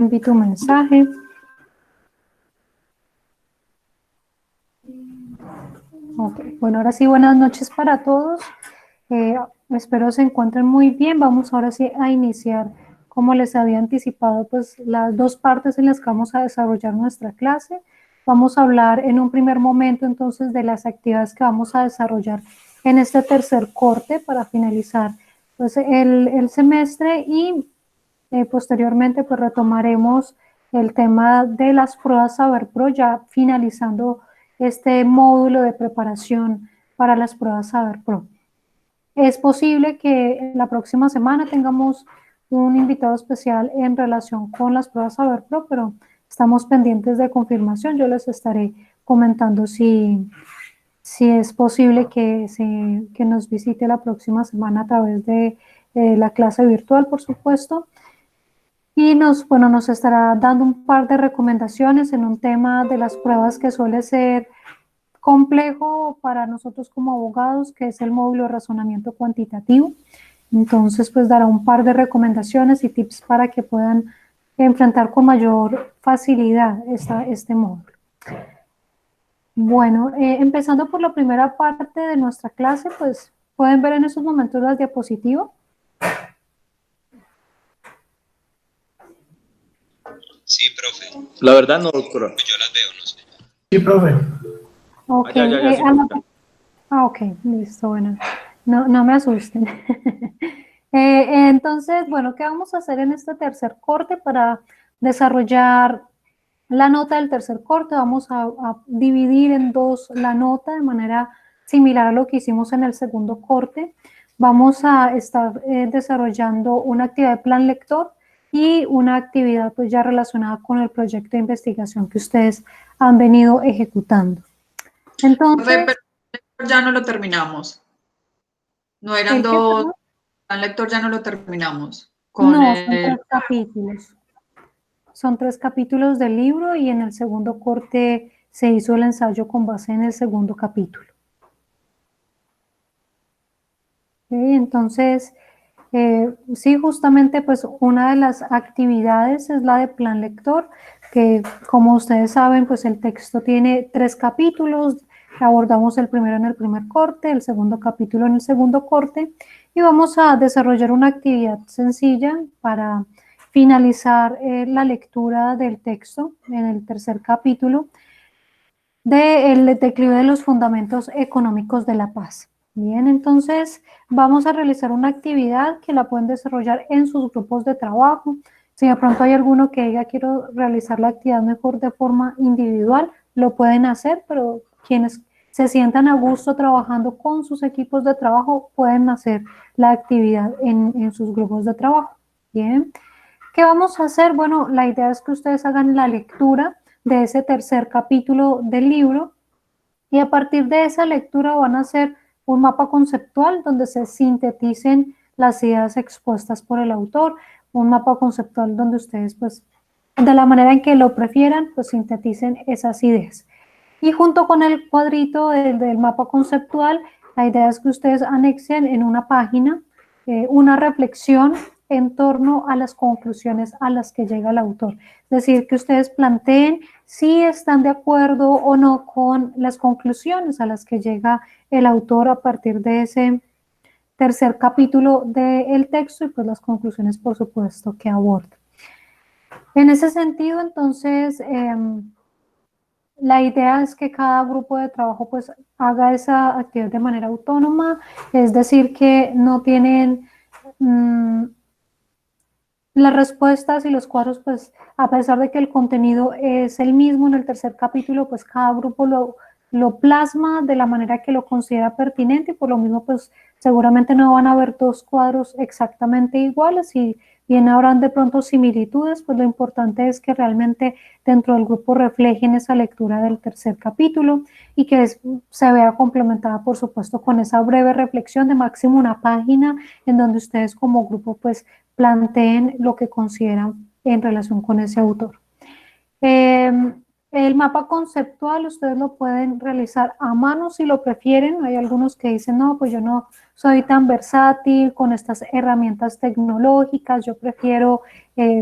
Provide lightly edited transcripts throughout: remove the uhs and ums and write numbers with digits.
envío tu mensaje. Okay. Bueno, ahora sí, buenas noches para todos. Espero se encuentren muy bien. Vamos ahora sí a iniciar, como les había anticipado, pues las dos partes en las que vamos a desarrollar nuestra clase. Vamos a hablar en un primer momento entonces de las actividades que vamos a desarrollar en este tercer corte para finalizar pues, el semestre y posteriormente pues retomaremos el tema de las pruebas Saber Pro ya finalizando este módulo de preparación para las pruebas Saber Pro. Es posible que la próxima semana tengamos un invitado especial en relación con las pruebas Saber Pro, pero estamos pendientes de confirmación. Yo les estaré comentando si es posible que nos visite la próxima semana a través de la clase virtual, por supuesto. Y nos estará dando un par de recomendaciones en un tema de las pruebas que suele ser complejo para nosotros como abogados, que es el módulo de razonamiento cuantitativo. Entonces, pues dará un par de recomendaciones y tips para que puedan enfrentar con mayor facilidad este módulo. Bueno, empezando por la primera parte de nuestra clase, pues pueden ver en estos momentos las diapositivas. Sí, profe. La verdad no, doctora. Yo las veo, no sé. Sí, profe. Ok, Sí, ok, listo, bueno, no me asusten. Entonces, bueno, ¿qué vamos a hacer en este tercer corte para desarrollar la nota del tercer corte? Vamos a dividir en dos la nota de manera similar a lo que hicimos en el segundo corte. Vamos a estar desarrollando una actividad de plan lector y una actividad pues ya relacionada con el proyecto de investigación que ustedes han venido ejecutando. Entonces, Pero ya no lo terminamos. No eran dos, el plan lector ya no lo terminamos. No, son 3 capítulos. Son 3 capítulos del libro y en el segundo corte se hizo el ensayo con base en el segundo capítulo. Entonces, sí, justamente pues una de las actividades es la de plan lector, que como ustedes saben, pues el texto tiene 3 capítulos, abordamos el primero en el primer corte, el segundo capítulo en el segundo corte, y vamos a desarrollar una actividad sencilla para finalizar la lectura del texto en el tercer capítulo del declive de los fundamentos económicos de la paz. Bien, entonces vamos a realizar una actividad que la pueden desarrollar en sus grupos de trabajo. Si de pronto hay alguno que diga quiero realizar la actividad mejor de forma individual, lo pueden hacer, pero quienes se sientan a gusto trabajando con sus equipos de trabajo pueden hacer la actividad en sus grupos de trabajo. Bien, ¿qué vamos a hacer? Bueno, la idea es que ustedes hagan la lectura de ese tercer capítulo del libro y a partir de esa lectura van a hacer un mapa conceptual donde se sinteticen las ideas expuestas por el autor, un mapa conceptual donde ustedes pues de la manera en que lo prefieran pues sinteticen esas ideas. Y junto con el cuadrito del mapa conceptual, la idea es que ustedes anexen en una página una reflexión en torno a las conclusiones a las que llega el autor. Es decir, que ustedes planteen si están de acuerdo o no con las conclusiones a las que llega el autor a partir de ese tercer capítulo del texto y pues las conclusiones, por supuesto, que aborda. En ese sentido, entonces, la idea es que cada grupo de trabajo pues haga esa actividad de manera autónoma, es decir, que no tienen las respuestas y los cuadros, pues a pesar de que el contenido es el mismo en el tercer capítulo, pues cada grupo lo plasma de la manera que lo considera pertinente y por lo mismo pues seguramente no van a haber 2 cuadros exactamente iguales y bien habrán de pronto similitudes, pues lo importante es que realmente dentro del grupo reflejen esa lectura del tercer capítulo y que se vea complementada por supuesto con esa breve reflexión de máximo una página en donde ustedes como grupo pues planteen lo que consideran en relación con ese autor. El mapa conceptual ustedes lo pueden realizar a mano si lo prefieren. Hay algunos que dicen, no, pues yo no soy tan versátil con estas herramientas tecnológicas, yo prefiero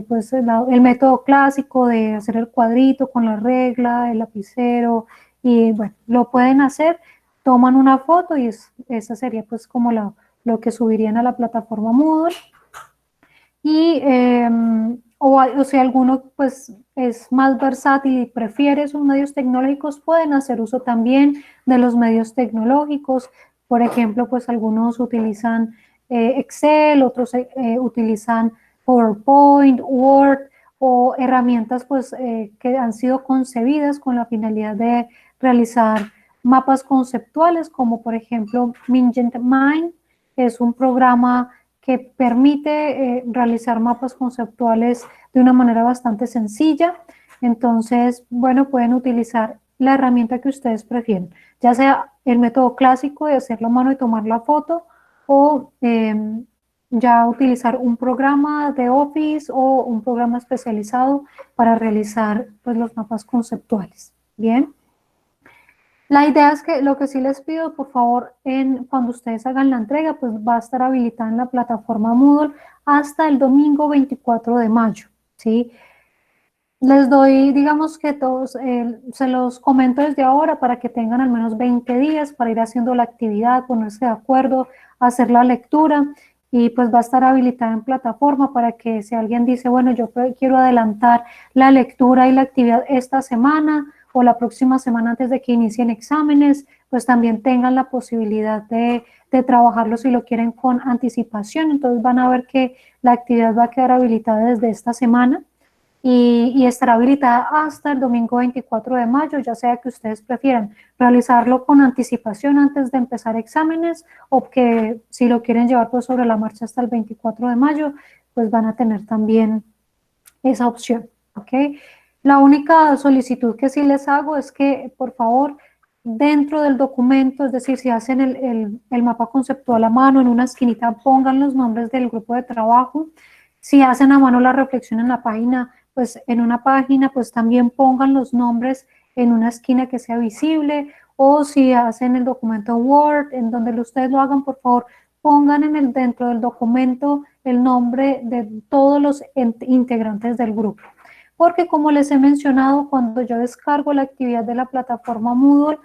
pues el método clásico de hacer el cuadrito con la regla, el lapicero, y bueno, lo pueden hacer, toman una foto y esa sería pues como lo que subirían a la plataforma Moodle. Y, o si alguno pues es más versátil y prefiere esos medios tecnológicos, pueden hacer uso también de los medios tecnológicos. Por ejemplo, pues algunos utilizan Excel, otros utilizan PowerPoint, Word o herramientas pues que han sido concebidas con la finalidad de realizar mapas conceptuales, como por ejemplo Mingent Mind, que es un programa que permite realizar mapas conceptuales de una manera bastante sencilla. Entonces, bueno, pueden utilizar la herramienta que ustedes prefieren, ya sea el método clásico de hacerlo a mano y tomar la foto, o ya utilizar un programa de Office o un programa especializado para realizar pues, los mapas conceptuales. Bien. La idea es que lo que sí les pido, por favor, cuando ustedes hagan la entrega, pues va a estar habilitada en la plataforma Moodle hasta el domingo 24 de mayo, ¿sí? Les doy, digamos que todos, se los comento desde ahora para que tengan al menos 20 días para ir haciendo la actividad, ponerse de acuerdo, hacer la lectura y pues va a estar habilitada en plataforma para que si alguien dice, bueno, yo quiero adelantar la lectura y la actividad esta semana o la próxima semana antes de que inicien exámenes, pues también tengan la posibilidad de trabajarlo si lo quieren con anticipación. Entonces van a ver que la actividad va a quedar habilitada desde esta semana y estará habilitada hasta el domingo 24 de mayo, ya sea que ustedes prefieran realizarlo con anticipación antes de empezar exámenes o que si lo quieren llevar pues sobre la marcha hasta el 24 de mayo, pues van a tener también esa opción, ¿ok? La única solicitud que sí les hago es que, por favor, dentro del documento, es decir, si hacen el mapa conceptual a mano, en una esquinita pongan los nombres del grupo de trabajo. Si hacen a mano la reflexión en la página, pues en una página, pues también pongan los nombres en una esquina que sea visible, o si hacen el documento Word, en donde ustedes lo hagan, por favor, pongan dentro del documento el nombre de todos los integrantes del grupo. Porque como les he mencionado, cuando yo descargo la actividad de la plataforma Moodle,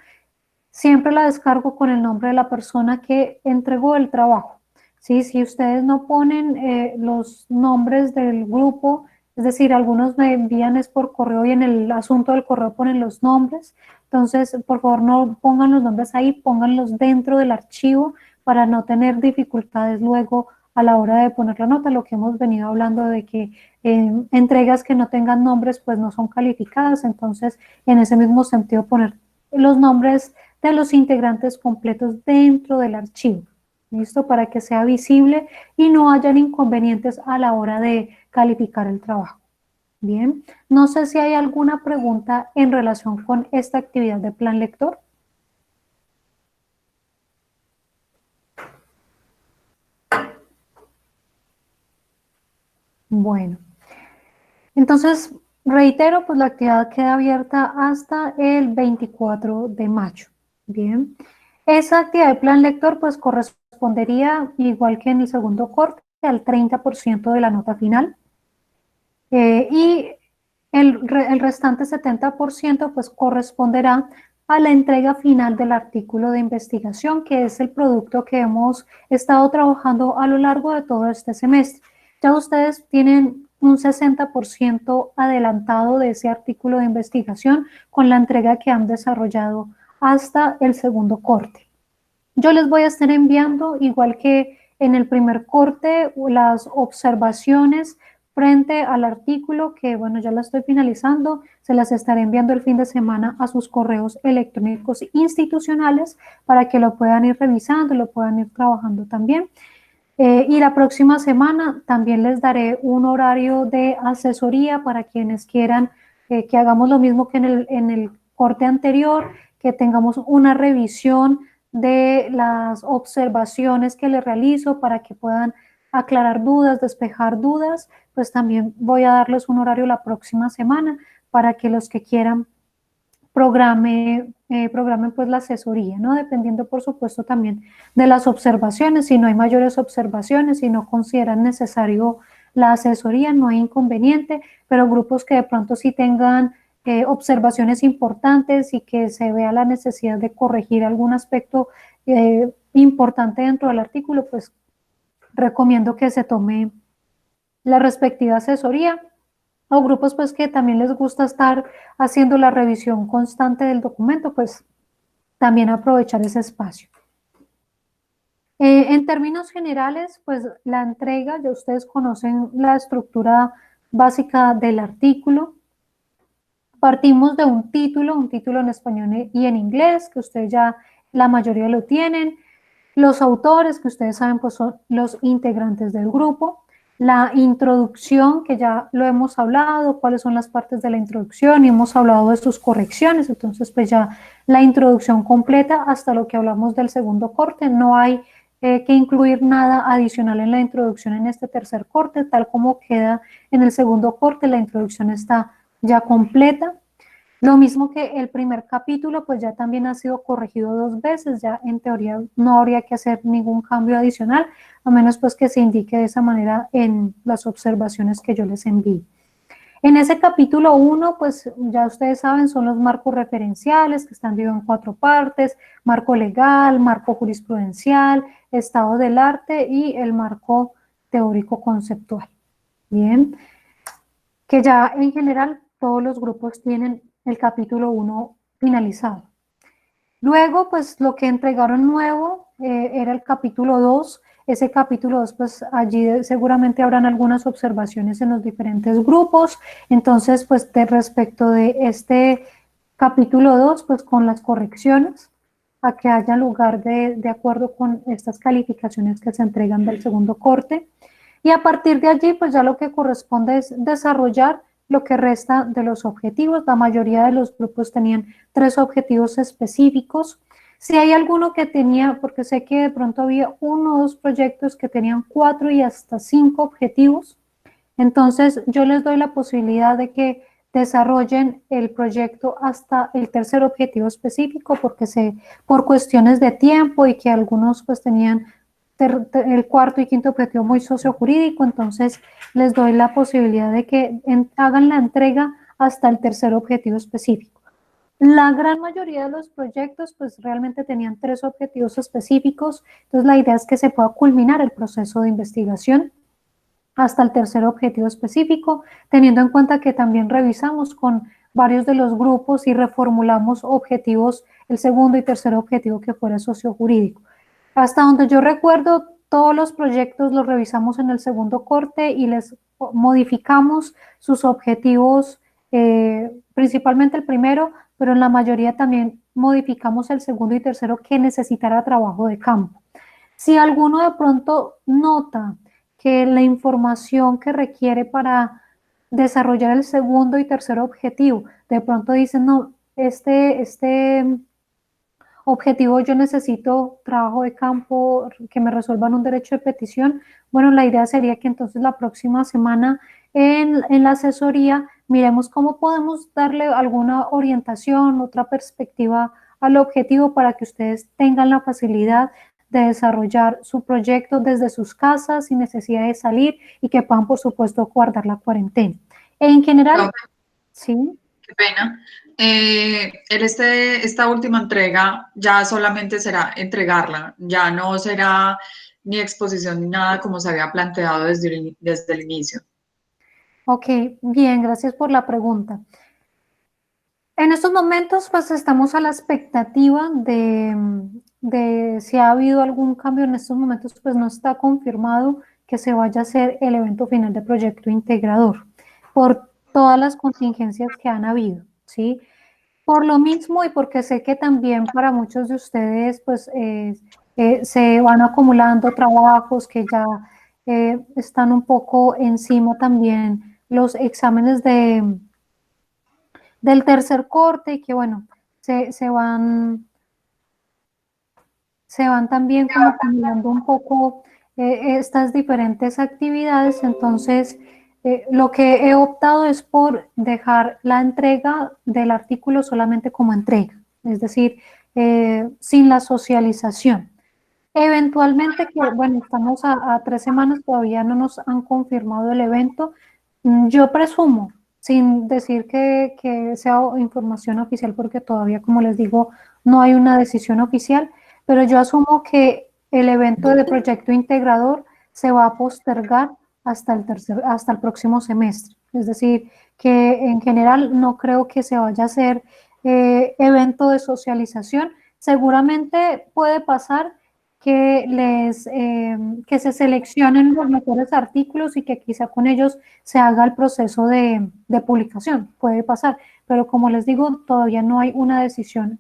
siempre la descargo con el nombre de la persona que entregó el trabajo. ¿Sí? Si ustedes no ponen los nombres del grupo, es decir, algunos me envían es por correo y en el asunto del correo ponen los nombres, entonces por favor no pongan los nombres ahí, pónganlos dentro del archivo para no tener dificultades luego a la hora de poner la nota, lo que hemos venido hablando de que entregas que no tengan nombres pues no son calificadas, entonces en ese mismo sentido poner los nombres de los integrantes completos dentro del archivo, ¿listo? Para que sea visible y no hayan inconvenientes a la hora de calificar el trabajo. Bien, no sé si hay alguna pregunta en relación con esta actividad de plan lector. Bueno, entonces reitero, pues la actividad queda abierta hasta el 24 de mayo. Bien, esa actividad de plan lector pues correspondería, igual que en el segundo corte, al 30% de la nota final. Y el restante 70% pues corresponderá a la entrega final del artículo de investigación, que es el producto que hemos estado trabajando a lo largo de todo este semestre. Ya ustedes tienen un 60% adelantado de ese artículo de investigación con la entrega que han desarrollado hasta el segundo corte. Yo les voy a estar enviando, igual que en el primer corte, las observaciones frente al artículo que, bueno, ya la estoy finalizando, se las estaré enviando el fin de semana a sus correos electrónicos institucionales para que lo puedan ir revisando, lo puedan ir trabajando también. Y la próxima semana también les daré un horario de asesoría para quienes quieran que hagamos lo mismo que en el corte anterior, que tengamos una revisión de las observaciones que les realizo para que puedan aclarar dudas, despejar dudas, pues también voy a darles un horario la próxima semana para que los que quieran programen pues la asesoría, ¿no? Dependiendo, por supuesto, también de las observaciones. Si no hay mayores observaciones, si no consideran necesario la asesoría, no hay inconveniente, pero grupos que de pronto sí tengan observaciones importantes y que se vea la necesidad de corregir algún aspecto importante dentro del artículo, pues recomiendo que se tome la respectiva asesoría, o grupos pues que también les gusta estar haciendo la revisión constante del documento, pues también aprovechar ese espacio. En términos generales, pues la entrega, ya ustedes conocen la estructura básica del artículo. Partimos de un título en español y en inglés, que ustedes ya la mayoría lo tienen. Los autores, que ustedes saben, pues son los integrantes del grupo. La introducción, que ya lo hemos hablado, cuáles son las partes de la introducción y hemos hablado de sus correcciones. Entonces, pues ya la introducción completa hasta lo que hablamos del segundo corte. No hay que incluir nada adicional en la introducción en este tercer corte, tal como queda en el segundo corte, la introducción está ya completa. Lo mismo que el primer capítulo, pues ya también ha sido corregido 2 veces, ya en teoría no habría que hacer ningún cambio adicional, a menos pues que se indique de esa manera en las observaciones que yo les envíe. En ese capítulo 1, pues ya ustedes saben, son los marcos referenciales que están divididos en 4 partes: marco legal, marco jurisprudencial, estado del arte y el marco teórico conceptual. Bien, que ya en general todos los grupos tienen el capítulo 1 finalizado. Luego, pues lo que entregaron nuevo era el capítulo 2. Ese capítulo 2, pues allí seguramente habrán algunas observaciones en los diferentes grupos. Entonces, pues respecto de este capítulo 2, pues con las correcciones, a que haya lugar de acuerdo con estas calificaciones que se entregan del segundo corte. Y a partir de allí, pues ya lo que corresponde es desarrollar lo que resta de los objetivos. La mayoría de los grupos tenían 3 objetivos específicos. Si hay alguno que tenía, porque sé que de pronto había 1 o 2 proyectos que tenían 4 y hasta 5 objetivos, entonces yo les doy la posibilidad de que desarrollen el proyecto hasta el tercer objetivo específico, porque por cuestiones de tiempo y que algunos pues tenían el cuarto y quinto objetivo muy sociojurídico, entonces les doy la posibilidad de que hagan la entrega hasta el tercer objetivo específico. La gran mayoría de los proyectos pues realmente tenían 3 objetivos específicos, entonces la idea es que se pueda culminar el proceso de investigación hasta el tercer objetivo específico, teniendo en cuenta que también revisamos con varios de los grupos y reformulamos objetivos, el segundo y tercer objetivo que fuera sociojurídico. Hasta donde yo recuerdo, todos los proyectos los revisamos en el segundo corte y les modificamos sus objetivos, principalmente el primero, pero en la mayoría también modificamos el segundo y tercero que necesitara trabajo de campo. Si alguno de pronto nota que la información que requiere para desarrollar el segundo y tercer objetivo, de pronto dicen, no, este objetivo yo necesito trabajo de campo, que me resuelvan un derecho de petición. Bueno, la idea sería que entonces la próxima semana en la asesoría miremos cómo podemos darle alguna orientación, otra perspectiva al objetivo para que ustedes tengan la facilidad de desarrollar su proyecto desde sus casas sin necesidad de salir y que puedan, por supuesto, guardar la cuarentena. En general, sí. Qué pena. Esta última entrega ya solamente será entregarla, ya no será ni exposición ni nada como se había planteado desde el inicio. Ok, bien, gracias por la pregunta. En estos momentos, pues estamos a la expectativa de si ha habido algún cambio. En estos momentos, pues no está confirmado que se vaya a hacer el evento final de proyecto integrador por todas las contingencias que han habido, ¿sí? Por lo mismo y porque sé que también para muchos de ustedes, pues se van acumulando trabajos que ya están un poco encima también los exámenes del tercer corte y que bueno, se van también como acumulando un poco estas diferentes actividades. Entonces Lo que he optado es por dejar la entrega del artículo solamente como entrega, es decir, sin la socialización. Eventualmente, que bueno, estamos a 3 semanas, todavía no nos han confirmado el evento. Yo presumo, sin decir que sea información oficial, porque todavía, como les digo, no hay una decisión oficial, pero yo asumo que el evento de proyecto integrador se va a postergar hasta el próximo semestre. Es decir, que en general no creo que se vaya a hacer evento de socialización. Seguramente puede pasar que se seleccionen los mejores artículos y que quizá con ellos se haga el proceso de publicación. Puede pasar, pero como les digo, todavía no hay una decisión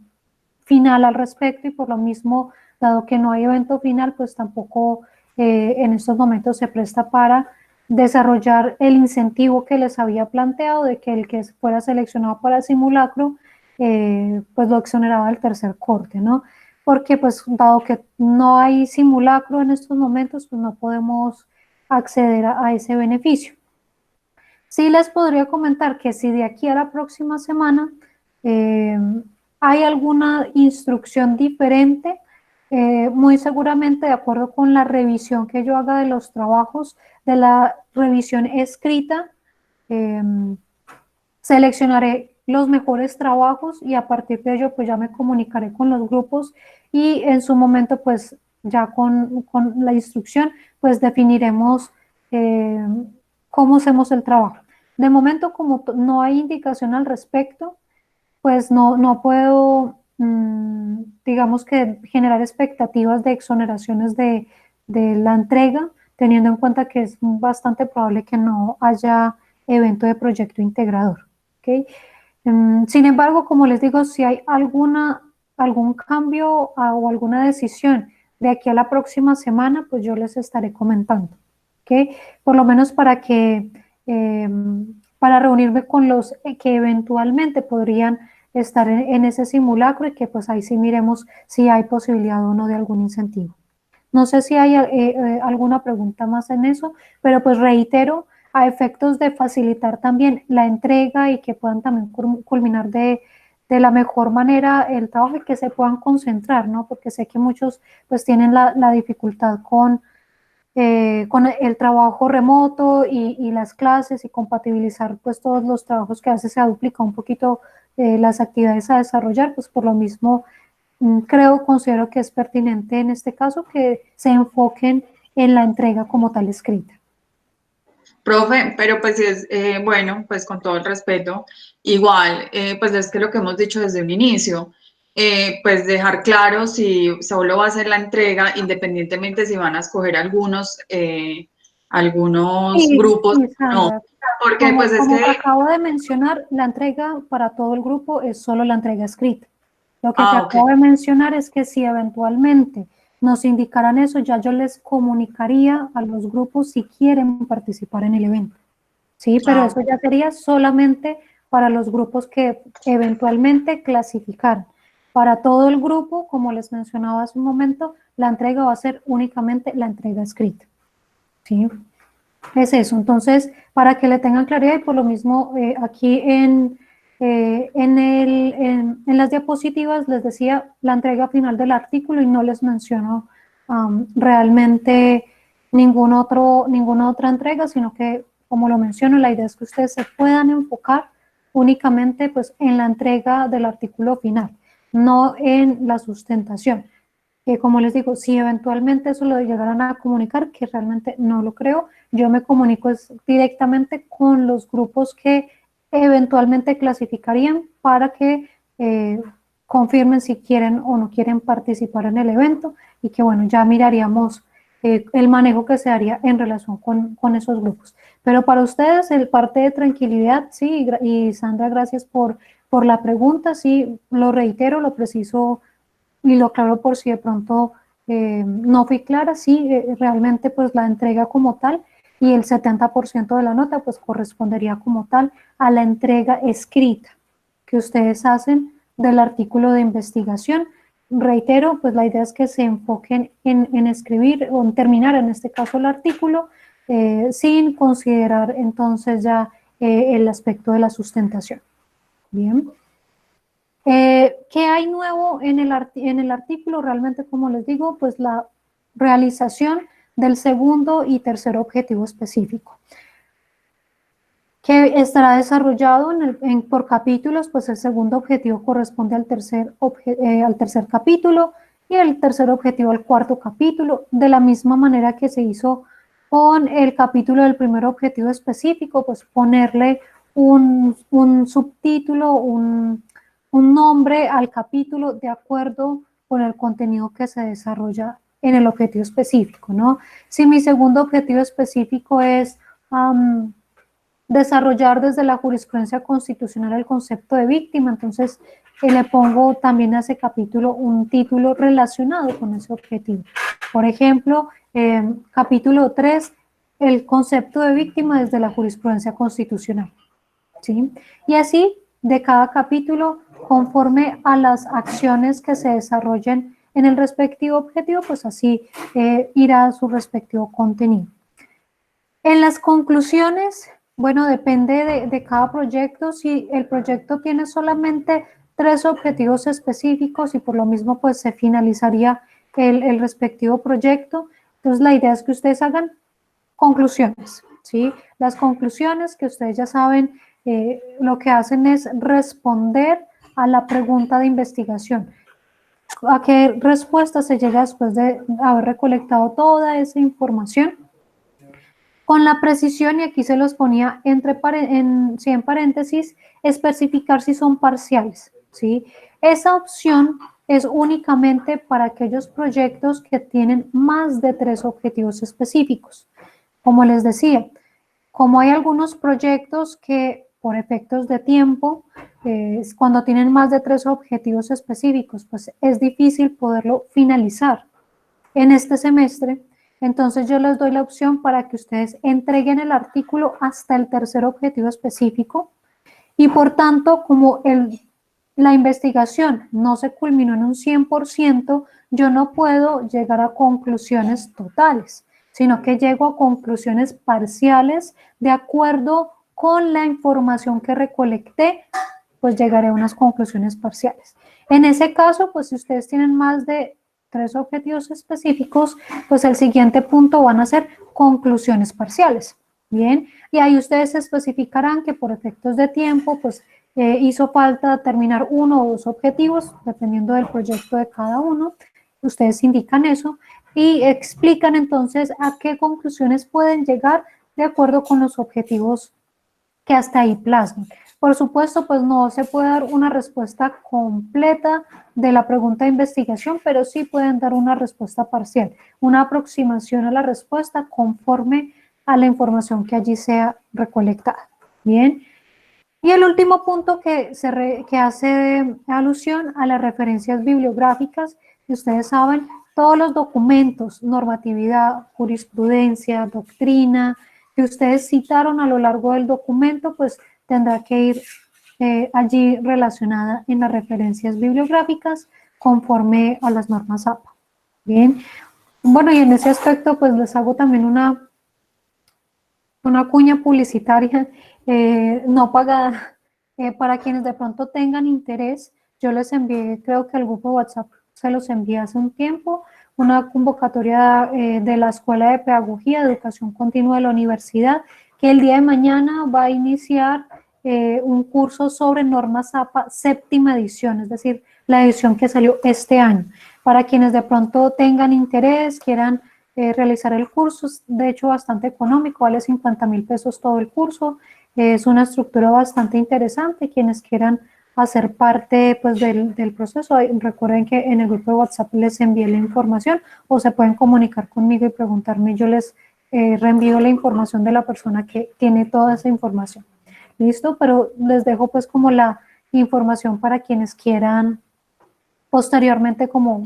final al respecto y por lo mismo, dado que no hay evento final, pues tampoco en estos momentos se presta para desarrollar el incentivo que les había planteado de que el que fuera seleccionado para el simulacro, pues lo exoneraba del tercer corte, ¿no? Porque pues dado que no hay simulacro en estos momentos, pues no podemos acceder a ese beneficio. Sí les podría comentar que si de aquí a la próxima semana eh, hay alguna instrucción diferente, muy seguramente de acuerdo con la revisión que yo haga de los trabajos, de la revisión escrita, eh, seleccionaré los mejores trabajos y a partir de ello pues ya me comunicaré con los grupos y en su momento pues ya con la instrucción pues definiremos eh, cómo hacemos el trabajo. De momento como no hay indicación al respecto, pues no puedo, digamos que generar expectativas de exoneraciones de la entrega, teniendo en cuenta que es bastante probable que no haya evento de proyecto integrador. ¿Okay? Sin embargo, como les digo, si hay algún cambio o alguna decisión de aquí a la próxima semana, pues yo les estaré comentando. ¿Okay? Por lo menos para reunirme con los que eventualmente podrían estar en ese simulacro y que pues ahí sí miremos si hay posibilidad o no de algún incentivo. No sé si hay alguna pregunta más en eso, pero pues reitero, a efectos de facilitar también la entrega y que puedan también culminar de la mejor manera el trabajo y que se puedan concentrar, ¿no? Porque sé que muchos pues tienen la dificultad con el trabajo remoto y las clases y compatibilizar pues todos los trabajos que a veces se ha duplicado un poquito las actividades a desarrollar, pues por lo mismo considero que es pertinente en este caso que se enfoquen en la entrega como tal escrita. Profe, pero pues es, bueno, pues con todo el respeto, igual, pues es que lo que hemos dicho desde un inicio, pues dejar claro si solo va a ser la entrega, independientemente si van a escoger algunos grupos Sí, o no, Sandra, porque pues es como te que, acabo de mencionar, la entrega para todo el grupo es solo la entrega escrita. Lo que te ok, acabo de mencionar es que si eventualmente nos indicaran eso, ya yo les comunicaría a los grupos si quieren participar en el evento. Sí, pero eso ya sería solamente para los grupos que eventualmente clasificaran. Para todo el grupo, como les mencionaba hace un momento, la entrega va a ser únicamente la entrega escrita. ¿Sí? Es eso. Entonces, para que le tengan claridad y por lo mismo aquí en las diapositivas les decía la entrega final del artículo y no les menciono realmente ninguna otra entrega, sino que, como lo menciono, la idea es que ustedes se puedan enfocar únicamente pues, en la entrega del artículo final, no en la sustentación. Como les digo, si eventualmente eso lo llegaran a comunicar, que realmente no lo creo, yo me comunico directamente con los grupos que eventualmente clasificarían para que confirmen si quieren o no quieren participar en el evento y que bueno, ya miraríamos el manejo que se haría en relación con esos grupos. Pero para ustedes, el parte de tranquilidad, sí, y Sandra, gracias por la pregunta, sí, lo reitero, lo preciso y lo aclaro por si de pronto no fui clara, sí, realmente pues la entrega como tal y el 70% de la nota pues correspondería como tal a la entrega escrita que ustedes hacen del artículo de investigación. Reitero, pues la idea es que se enfoquen en escribir o en terminar en este caso el artículo sin considerar entonces ya el aspecto de la sustentación. Bien. ¿Qué hay nuevo en el artículo? Realmente, como les digo, pues la realización del segundo y tercer objetivo específico, que estará desarrollado por capítulos. Pues el segundo objetivo corresponde al tercer capítulo y el tercer objetivo al cuarto capítulo, de la misma manera que se hizo con el capítulo del primer objetivo específico, pues ponerle un subtítulo, un nombre al capítulo de acuerdo con el contenido que se desarrolla en el objetivo específico, ¿no? Si mi segundo objetivo específico es desarrollar desde la jurisprudencia constitucional el concepto de víctima, entonces le pongo también a ese capítulo un título relacionado con ese objetivo. Por ejemplo, capítulo 3, el concepto de víctima desde la jurisprudencia constitucional, ¿sí? Y así, de cada capítulo, conforme a las acciones que se desarrollen en el respectivo objetivo, pues así irá a su respectivo contenido. En las conclusiones, bueno, depende de cada proyecto. Si el proyecto tiene solamente 3 objetivos específicos y por lo mismo pues se finalizaría el respectivo proyecto, entonces la idea es que ustedes hagan conclusiones, ¿sí? Las conclusiones que ustedes ya saben, lo que hacen es responder a la pregunta de investigación. ¿A qué respuesta se llega después de haber recolectado toda esa información? Con la precisión, y aquí se los ponía en paréntesis, especificar si son parciales, ¿sí? Esa opción es únicamente para aquellos proyectos que tienen más de 3 objetivos específicos. Como les decía, como hay algunos proyectos que por efectos de tiempo, cuando tienen más de 3 objetivos específicos, pues es difícil poderlo finalizar en este semestre. Entonces yo les doy la opción para que ustedes entreguen el artículo hasta el tercer objetivo específico y por tanto, como la investigación no se culminó en un 100%, yo no puedo llegar a conclusiones totales, sino que llego a conclusiones parciales de acuerdo con la información que recolecté, pues llegaré a unas conclusiones parciales. En ese caso, pues si ustedes tienen más de 3 objetivos específicos, pues el siguiente punto van a ser conclusiones parciales. Bien, y ahí ustedes especificarán que por efectos de tiempo, pues hizo falta terminar 1 o 2 objetivos, dependiendo del proyecto de cada uno. Ustedes indican eso y explican entonces a qué conclusiones pueden llegar de acuerdo con los objetivos que hasta ahí plasmen. Por supuesto, pues no se puede dar una respuesta completa de la pregunta de investigación, pero sí pueden dar una respuesta parcial, una aproximación a la respuesta conforme a la información que allí sea recolectada. Bien. Y el último punto que hace alusión a las referencias bibliográficas, que ustedes saben, todos los documentos, normatividad, jurisprudencia, doctrina, que ustedes citaron a lo largo del documento, pues tendrá que ir allí relacionada en las referencias bibliográficas conforme a las normas APA. Bien, bueno, y en ese aspecto pues les hago también una cuña publicitaria no pagada para quienes de pronto tengan interés. Yo les envié, creo que el grupo WhatsApp se los envié hace un tiempo, una convocatoria de la Escuela de Pedagogía, Educación Continua de la Universidad, que el día de mañana va a iniciar un curso sobre normas APA, séptima edición, es decir, la edición que salió este año. Para quienes de pronto tengan interés, quieran realizar el curso, es de hecho bastante económico, vale 50.000 pesos todo el curso, es una estructura bastante interesante. Quienes quieran hacer parte pues del proceso, recuerden que en el grupo de WhatsApp les envié la información o se pueden comunicar conmigo y preguntarme, yo les reenvío la información de la persona que tiene toda esa información. ¿Listo? Pero les dejo pues como la información para quienes quieran posteriormente como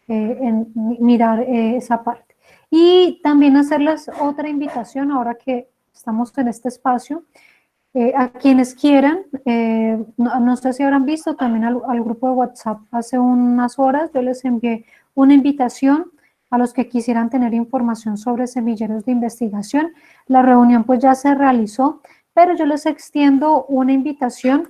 mirar esa parte. Y también hacerles otra invitación ahora que estamos en este espacio, a quienes quieran, no sé si habrán visto también al grupo de WhatsApp hace unas horas, yo les envié una invitación a los que quisieran tener información sobre semilleros de investigación. La reunión pues ya se realizó, pero yo les extiendo una invitación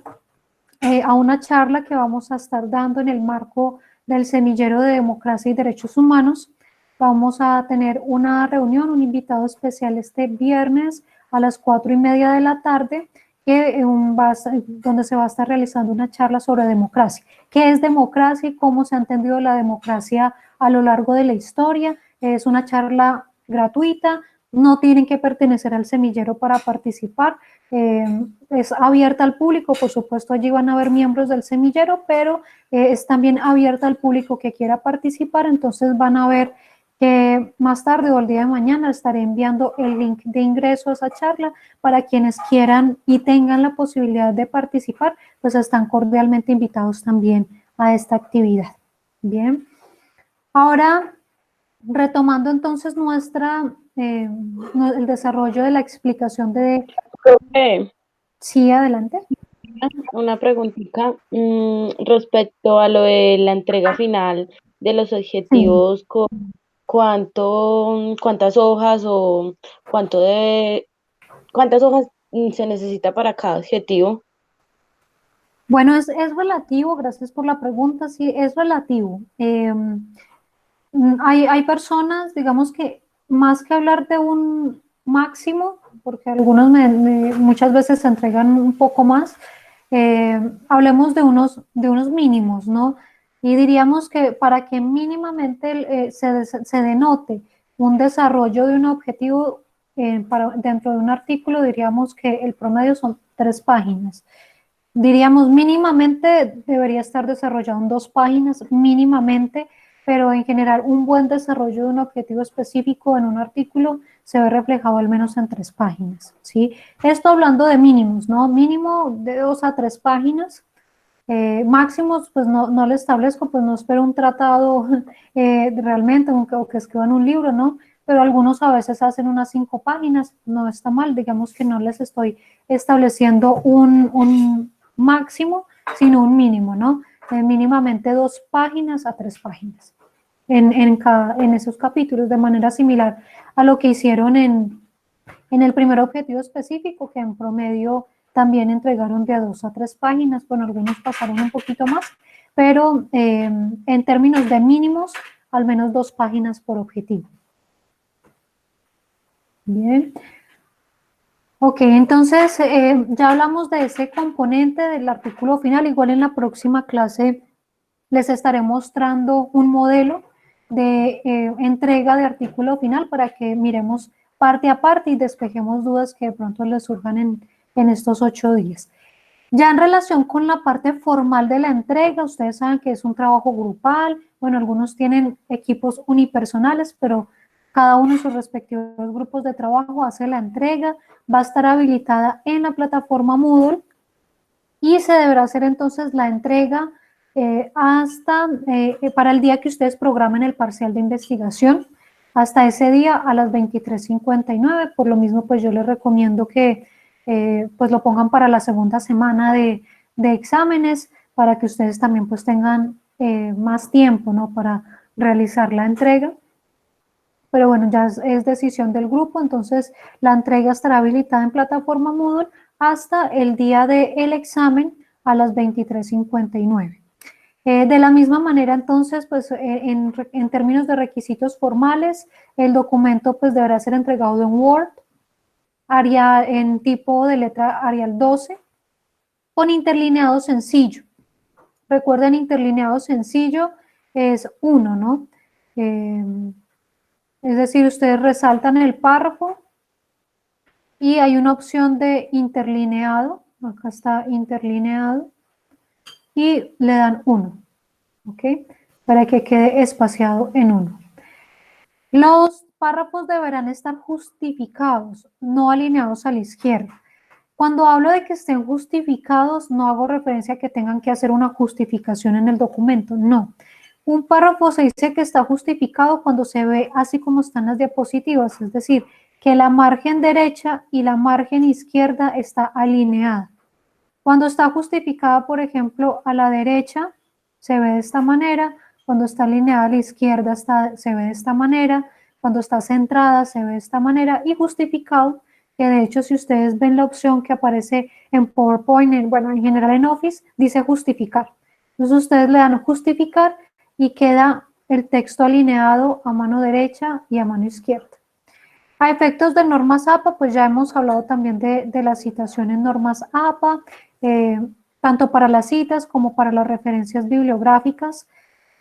a una charla que vamos a estar dando en el marco del Semillero de Democracia y Derechos Humanos. Vamos a tener una reunión, un invitado especial este viernes a las 4:30 de la tarde, donde se va a estar realizando una charla sobre democracia. ¿Qué es democracia y cómo se ha entendido la democracia a lo largo de la historia? Es una charla gratuita, no tienen que pertenecer al semillero para participar. Es abierta al público, por supuesto allí van a haber miembros del semillero, pero es también abierta al público que quiera participar, entonces van a ver que más tarde o el día de mañana estaré enviando el link de ingreso a esa charla para quienes quieran y tengan la posibilidad de participar, pues están cordialmente invitados también a esta actividad. Bien, ahora retomando entonces el desarrollo de la explicación de... Profe, Sí, adelante. una preguntita respecto a lo de la entrega final de los Sí. objetivos, ¿cuántas hojas o cuántas hojas se necesita para cada objetivo? Bueno, es relativo, gracias por la pregunta, sí, es relativo. Hay personas, digamos que más que hablar de un máximo, porque algunos muchas veces se entregan un poco más, hablemos de unos mínimos, ¿no? Y diríamos que para que mínimamente se denote un desarrollo de un objetivo dentro de un artículo, diríamos que el promedio son 3 páginas. Diríamos mínimamente debería estar desarrollado en 2 páginas, mínimamente, pero en general un buen desarrollo de un objetivo específico en un artículo se ve reflejado al menos en 3 páginas, ¿sí? Esto hablando de mínimos, ¿no? Mínimo de 2 a 3 páginas. Máximos, pues no le establezco, pues no espero un tratado realmente, o que escriban un libro, ¿no? Pero algunos a veces hacen unas 5 páginas, no está mal, digamos que no les estoy estableciendo un máximo, sino un mínimo, ¿no? Mínimamente 2 páginas a 3 páginas en esos capítulos, de manera similar a lo que hicieron en el primer objetivo específico, que en promedio también entregaron de 2 a 3 páginas, bueno, algunos pasaron un poquito más, pero en términos de mínimos, al menos 2 páginas por objetivo. Bien. Ok, entonces ya hablamos de ese componente del artículo final. Igual en la próxima clase les estaré mostrando un modelo de entrega de artículo final para que miremos parte a parte y despejemos dudas que de pronto les surjan en estos 8 días. Ya en relación con la parte formal de la entrega, ustedes saben que es un trabajo grupal, bueno, algunos tienen equipos unipersonales, pero cada uno en sus respectivos grupos de trabajo hace la entrega, va a estar habilitada en la plataforma Moodle y se deberá hacer entonces la entrega para el día que ustedes programen el parcial de investigación, hasta ese día a las 23:59. Por lo mismo, pues yo les recomiendo que pues lo pongan para la segunda semana de exámenes, para que ustedes también pues tengan más tiempo, ¿no?, para realizar la entrega. Pero bueno, ya es decisión del grupo, entonces la entrega estará habilitada en plataforma Moodle hasta el día del examen a las 23:59. De la misma manera, entonces, pues en términos de requisitos formales, el documento pues deberá ser entregado en Word, en tipo de letra Arial 12, con interlineado sencillo. Recuerden, interlineado sencillo es 1, ¿no? Es decir, ustedes resaltan el párrafo y hay una opción de interlineado, acá está interlineado, y le dan 1, ¿ok? Para que quede espaciado en 1. Los párrafos deberán estar justificados, no alineados a la izquierda. Cuando hablo de que estén justificados, no hago referencia a que tengan que hacer una justificación en el documento, no. Un párrafo se dice que está justificado cuando se ve así como están las diapositivas, es decir, que la margen derecha y la margen izquierda está alineada. Cuando está justificada, por ejemplo, a la derecha, se ve de esta manera, Cuando está alineada a la izquierda se ve de esta manera, cuando está centrada se ve de esta manera, y justificado, que de hecho si ustedes ven la opción que aparece en PowerPoint, bueno, en general en Office, dice justificar. Entonces ustedes le dan a justificar y queda el texto alineado a mano derecha y a mano izquierda. A efectos de normas APA, pues ya hemos hablado también de las citaciones normas APA, tanto para las citas como para las referencias bibliográficas.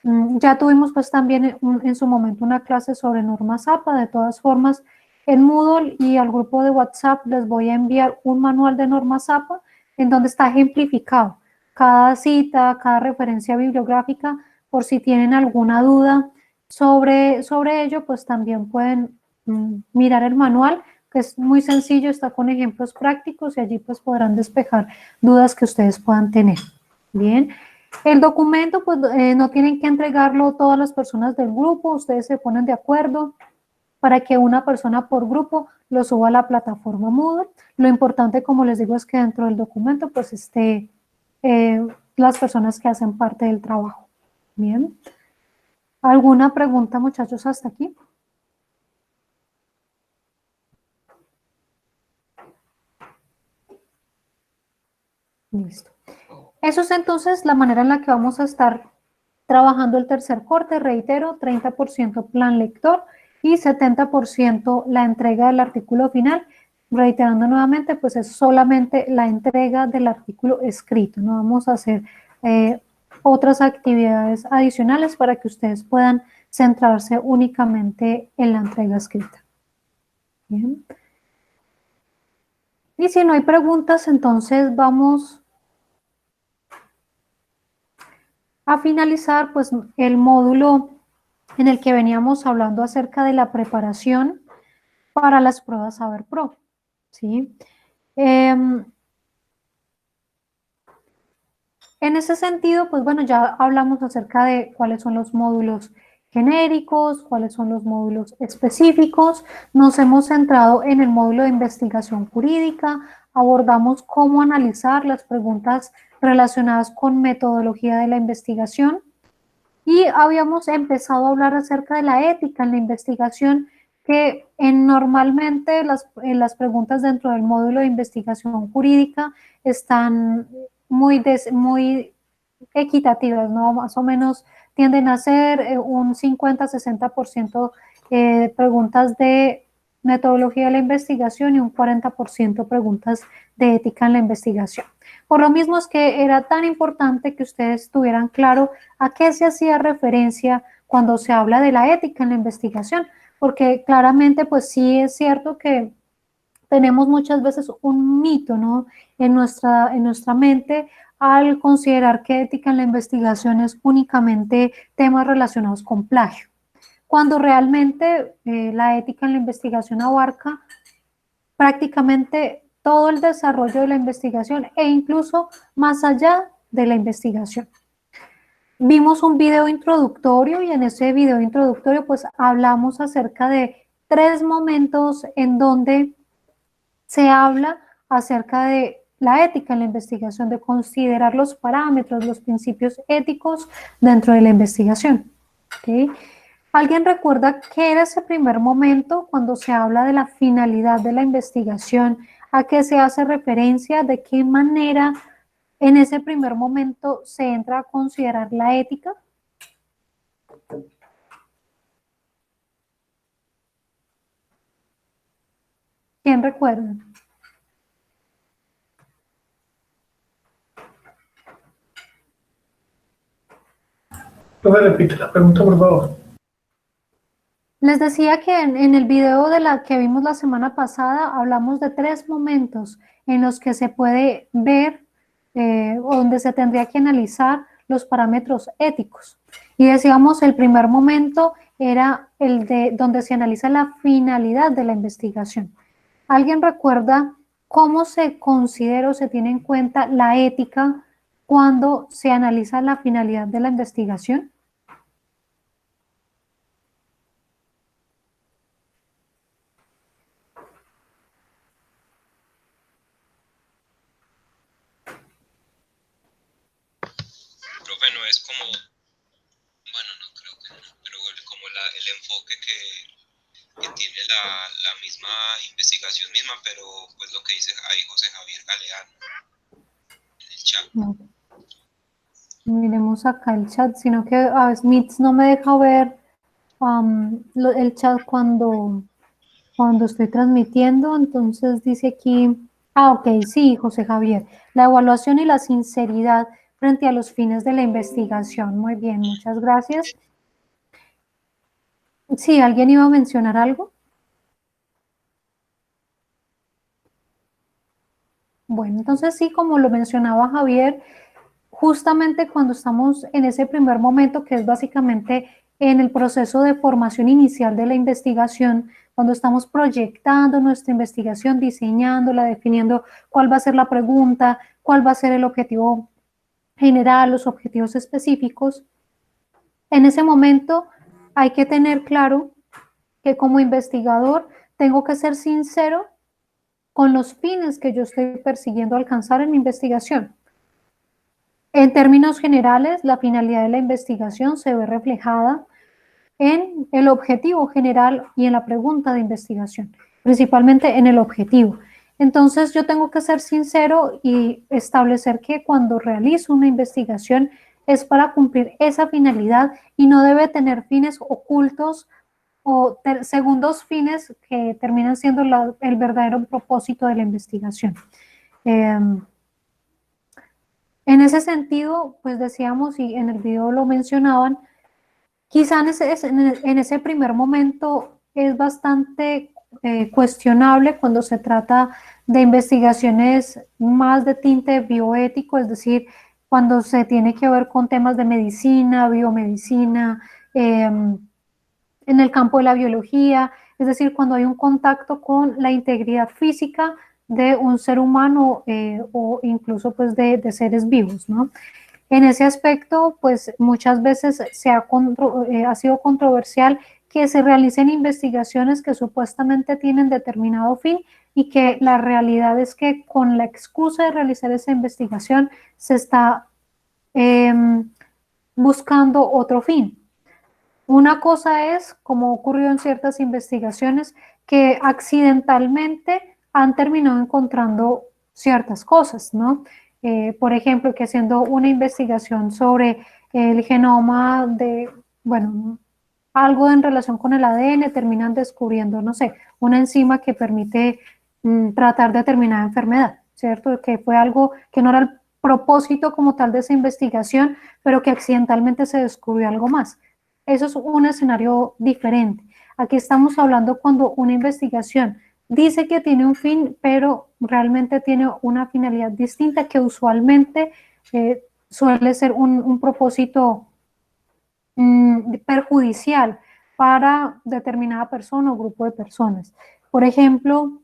Ya tuvimos pues también en su momento una clase sobre normas APA. De todas formas, en Moodle y al grupo de WhatsApp les voy a enviar un manual de normas APA en donde está ejemplificado cada cita, cada referencia bibliográfica, por si tienen alguna duda sobre ello, pues también pueden mirar el manual, que es muy sencillo, está con ejemplos prácticos y allí pues podrán despejar dudas que ustedes puedan tener. Bien, el documento pues no tienen que entregarlo todas las personas del grupo, ustedes se ponen de acuerdo para que una persona por grupo lo suba a la plataforma Moodle. Lo importante, como les digo, es que dentro del documento pues esté las personas que hacen parte del trabajo. Bien. ¿Alguna pregunta, muchachos, hasta aquí? Listo. Eso es entonces la manera en la que vamos a estar trabajando el tercer corte. Reitero, 30% plan lector y 70% la entrega del artículo final. Reiterando nuevamente, pues es solamente la entrega del artículo escrito. No vamos a hacer otras actividades adicionales para que ustedes puedan centrarse únicamente en la entrega escrita. Bien. Y si no hay preguntas, entonces vamos a finalizar pues el módulo en el que veníamos hablando acerca de la preparación para las pruebas Saber Pro, ¿sí? En ese sentido, pues bueno, ya hablamos acerca de cuáles son los módulos genéricos, cuáles son los módulos específicos. Nos hemos centrado en el módulo de investigación jurídica, abordamos cómo analizar las preguntas relacionadas con metodología de la investigación y habíamos empezado a hablar acerca de la ética en la investigación, que normalmente las preguntas dentro del módulo de investigación jurídica están muy equitativas, ¿no? Más o menos tienden a ser un 50-60% preguntas de metodología de la investigación y un 40% preguntas de ética en la investigación. Por lo mismo es que era tan importante que ustedes tuvieran claro a qué se hacía referencia cuando se habla de la ética en la investigación, porque claramente pues sí es cierto que tenemos muchas veces un mito, ¿no? en nuestra mente al considerar que ética en la investigación es únicamente temas relacionados con plagio, cuando realmente la ética en la investigación abarca prácticamente todo el desarrollo de la investigación e incluso más allá de la investigación. Vimos un video introductorio y en ese video introductorio pues hablamos acerca de 3 momentos en donde se habla acerca de la ética en la investigación, de considerar los parámetros, los principios éticos dentro de la investigación. ¿Okay? ¿Alguien recuerda qué era ese primer momento cuando se habla de la finalidad de la investigación? ¿A qué se hace referencia? ¿De qué manera en ese primer momento se entra a considerar la ética? ¿Quién recuerda? Profe, repite la pregunta, por favor. Les decía que en el video de la que vimos la semana pasada hablamos de 3 momentos en los que se puede ver o donde se tendría que analizar los parámetros éticos. Y decíamos el primer momento era el de donde se analiza la finalidad de la investigación. ¿Alguien recuerda cómo se considera o se tiene en cuenta la ética cuando se analiza la finalidad de la investigación? Profe, no es como, bueno, enfoque que tiene la misma investigación misma, pero pues lo que dice ahí José Javier Galeano en el chat. No. Miremos acá el chat, sino que a veces Meets no me deja ver el chat cuando estoy transmitiendo. Entonces dice aquí, ok, sí, José Javier, la evaluación y la sinceridad frente a los fines de la investigación. Muy bien, muchas gracias. Sí, ¿alguien iba a mencionar algo? Bueno, entonces sí, como lo mencionaba Javier, justamente cuando estamos en ese primer momento, que es básicamente en el proceso de formación inicial de la investigación, cuando estamos proyectando nuestra investigación, diseñándola, definiendo cuál va a ser la pregunta, cuál va a ser el objetivo general, los objetivos específicos, en ese momento hay que tener claro que como investigador tengo que ser sincero con los fines que yo estoy persiguiendo alcanzar en mi investigación. En términos generales, la finalidad de la investigación se ve reflejada en el objetivo general y en la pregunta de investigación, principalmente en el objetivo. Entonces, yo tengo que ser sincero y establecer que cuando realizo una investigación es para cumplir esa finalidad y no debe tener fines ocultos o segundos fines que terminan siendo el verdadero propósito de la investigación. En ese sentido, pues decíamos, y en el video lo mencionaban, quizá en ese primer momento es bastante cuestionable cuando se trata de investigaciones más de tinte bioético, es decir, cuando se tiene que ver con temas de medicina, biomedicina, en el campo de la biología, es decir, cuando hay un contacto con la integridad física de un ser humano o incluso pues de seres vivos, ¿no? En ese aspecto, pues muchas veces ha sido controversial que se realicen investigaciones que supuestamente tienen determinado fin y que la realidad es que con la excusa de realizar esa investigación se está buscando otro fin. Una cosa es, como ocurrió en ciertas investigaciones, que accidentalmente han terminado encontrando ciertas cosas, ¿no? Por ejemplo, que haciendo una investigación sobre el genoma de, bueno, algo en relación con el ADN, terminan descubriendo, no sé, una enzima que permite tratar determinada enfermedad, ¿cierto? Que fue algo que no era el propósito como tal de esa investigación, pero que accidentalmente se descubrió algo más. Eso es un escenario diferente. Aquí estamos hablando cuando una investigación dice que tiene un fin, pero realmente tiene una finalidad distinta que usualmente suele ser un propósito perjudicial para determinada persona o grupo de personas. Por ejemplo,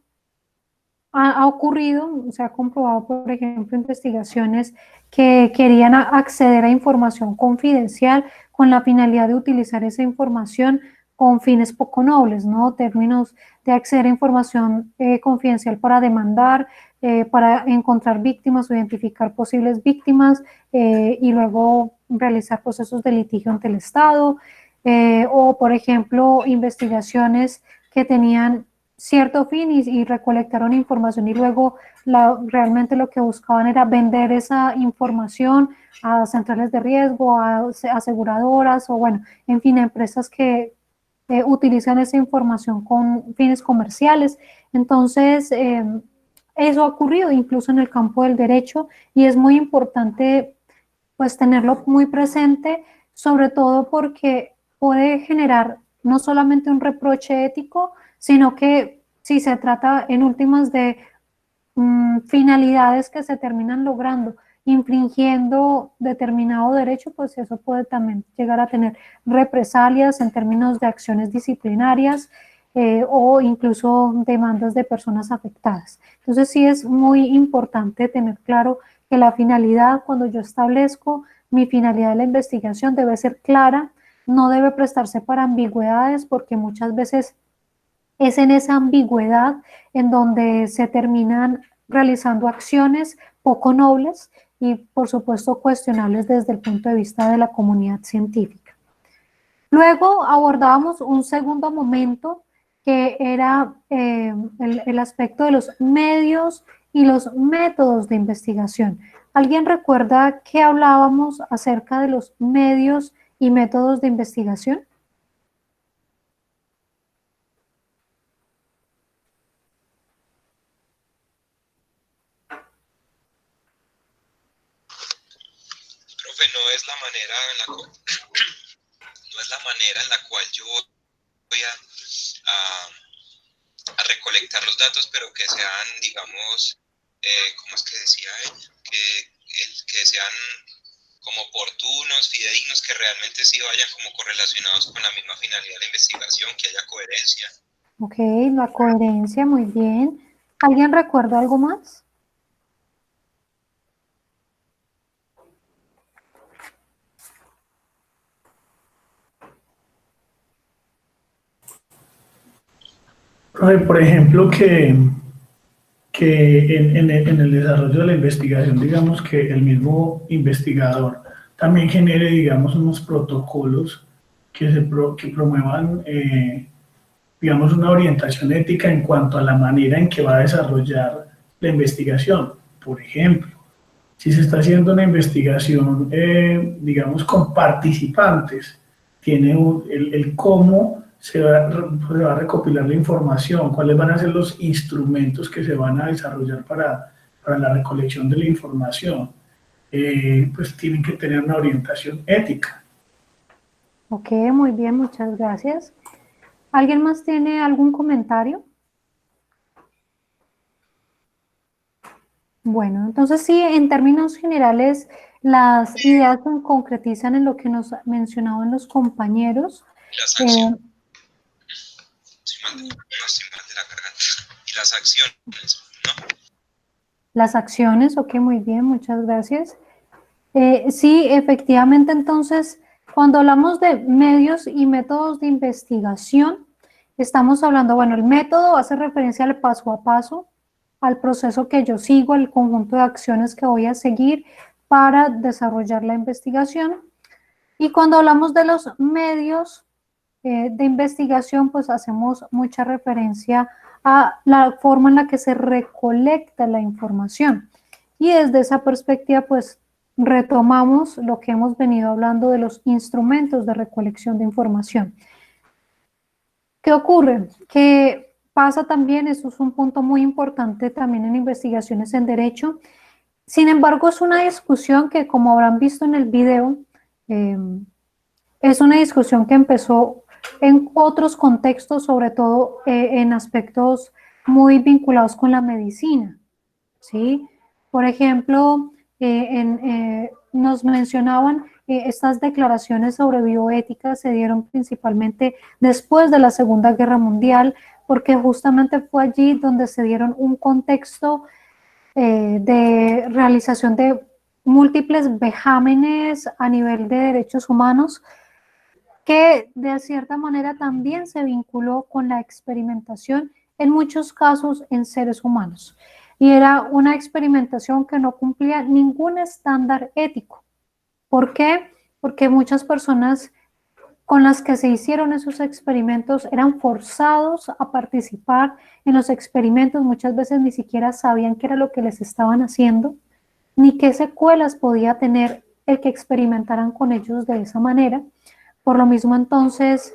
ha ocurrido, se ha comprobado, por ejemplo, investigaciones que querían acceder a información confidencial con la finalidad de utilizar esa información con fines poco nobles, ¿no? Términos de acceder a información confidencial para demandar, para encontrar víctimas o identificar posibles víctimas y luego realizar procesos de litigio ante el Estado o, por ejemplo, investigaciones que tenían cierto fin y recolectaron información y luego realmente lo que buscaban era vender esa información a centrales de riesgo, a aseguradoras o bueno, en fin, a empresas que utilizan esa información con fines comerciales. Entonces, eso ha ocurrido incluso en el campo del derecho y es muy importante pues tenerlo muy presente, sobre todo porque puede generar no solamente un reproche ético, sino que si se trata en últimas de finalidades que se terminan logrando infringiendo determinado derecho, pues eso puede también llegar a tener represalias en términos de acciones disciplinarias o incluso demandas de personas afectadas. Entonces sí es muy importante tener claro que la finalidad, cuando yo establezco mi finalidad de la investigación, debe ser clara, no debe prestarse para ambigüedades porque muchas veces es en esa ambigüedad en donde se terminan realizando acciones poco nobles y por supuesto cuestionables desde el punto de vista de la comunidad científica. Luego abordábamos un segundo momento que era el aspecto de los medios y los métodos de investigación. ¿Alguien recuerda que hablábamos acerca de los medios y métodos de investigación? Profe, no es la manera en la cual, no es la manera en la cual yo voy a recolectar los datos, pero que sean, digamos, ¿cómo es que decía él? Que sean como oportunos, fidedignos, que realmente sí vayan como correlacionados con la misma finalidad de la investigación, que haya coherencia. Ok, la coherencia, muy bien. ¿Alguien recuerda algo más? Profe, por ejemplo, que en el desarrollo de la investigación, digamos que el mismo investigador también genere, digamos, unos protocolos que promuevan, digamos, una orientación ética en cuanto a la manera en que va a desarrollar la investigación. Por ejemplo, si se está haciendo una investigación, digamos, con participantes, tiene el cómo se va a recopilar la información, cuáles van a ser los instrumentos que se van a desarrollar para la recolección de la información. Pues tienen que tener una orientación ética. Ok, muy bien, muchas gracias. ¿Alguien más tiene algún comentario? Bueno, entonces sí, en términos generales, las ideas se concretizan en lo que nos mencionaban los compañeros. Las acciones, no estoy mal de la garganta, y las acciones, ¿no? Las acciones, ok, muy bien, muchas gracias. Sí, efectivamente, entonces, cuando hablamos de medios y métodos de investigación, estamos hablando, bueno, el método hace referencia al paso a paso, al proceso que yo sigo, al conjunto de acciones que voy a seguir para desarrollar la investigación. Y cuando hablamos de los medios de investigación, pues hacemos mucha referencia a la forma en la que se recolecta la información. Y desde esa perspectiva, pues retomamos lo que hemos venido hablando de los instrumentos de recolección de información. ¿Qué ocurre? Que pasa también, eso es un punto muy importante también en investigaciones en derecho. Sin embargo, es una discusión que, como habrán visto en el video, es una discusión que empezó en otros contextos, sobre todo en aspectos muy vinculados con la medicina, ¿sí? Por ejemplo, nos mencionaban estas declaraciones sobre bioética se dieron principalmente después de la Segunda Guerra Mundial, porque justamente fue allí donde se dieron un contexto de realización de múltiples vejámenes a nivel de derechos humanos, que de cierta manera también se vinculó con la experimentación, en muchos casos en seres humanos. Y era una experimentación que no cumplía ningún estándar ético. ¿Por qué? Porque muchas personas con las que se hicieron esos experimentos eran forzados a participar en los experimentos, muchas veces ni siquiera sabían qué era lo que les estaban haciendo, ni qué secuelas podía tener el que experimentaran con ellos de esa manera. Por lo mismo, entonces,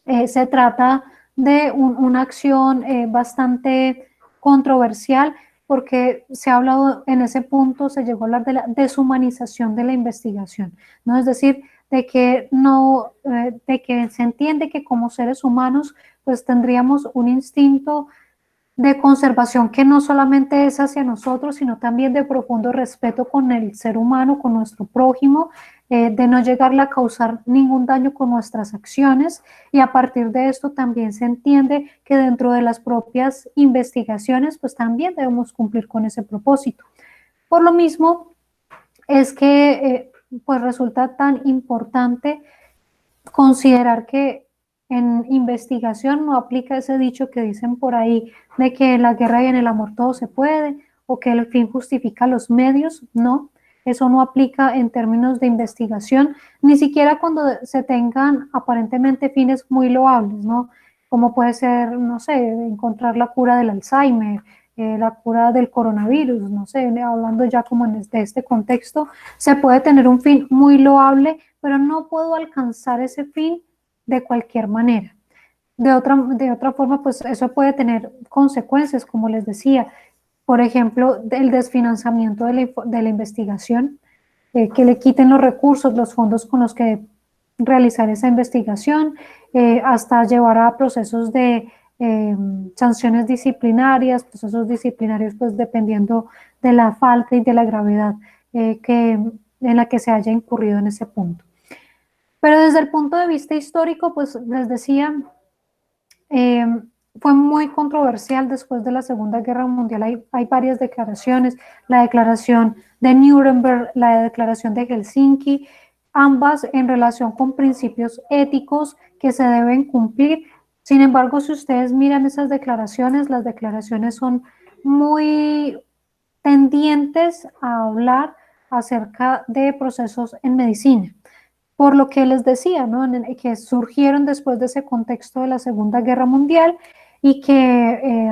se trata de una acción bastante controversial, porque se ha hablado en ese punto, se llegó a hablar de la deshumanización de la investigación, ¿no? Es decir, de que se entiende que como seres humanos, pues tendríamos un instinto de conservación que no solamente es hacia nosotros, sino también de profundo respeto con el ser humano, con nuestro prójimo, de no llegarle a causar ningún daño con nuestras acciones, y a partir de esto también se entiende que dentro de las propias investigaciones pues también debemos cumplir con ese propósito. Por lo mismo es que pues resulta tan importante considerar que en investigación no aplica ese dicho que dicen por ahí de que en la guerra y en el amor todo se puede, o que el fin justifica los medios, no, eso no aplica en términos de investigación, ni siquiera cuando se tengan aparentemente fines muy loables, ¿no? Como puede ser, no sé, encontrar la cura del Alzheimer, la cura del coronavirus, no sé, hablando ya como de este contexto, se puede tener un fin muy loable, pero no puedo alcanzar ese fin de cualquier manera. De otra forma, pues eso puede tener consecuencias, como les decía, por ejemplo, el desfinanciamiento de la investigación, que le quiten los recursos, los fondos con los que realizar esa investigación, hasta llevar a procesos de sanciones disciplinarias, procesos disciplinarios, pues dependiendo de la falta y de la gravedad en la que se haya incurrido en ese punto. Pero desde el punto de vista histórico, pues les decía, eh, fue muy controversial después de la Segunda Guerra Mundial. Hay varias declaraciones, la declaración de Nuremberg, la declaración de Helsinki, ambas en relación con principios éticos que se deben cumplir. Sin embargo, si ustedes miran esas declaraciones, las declaraciones son muy tendientes a hablar acerca de procesos en medicina. Por lo que les decía, ¿no? Que surgieron después de ese contexto de la Segunda Guerra Mundial y que,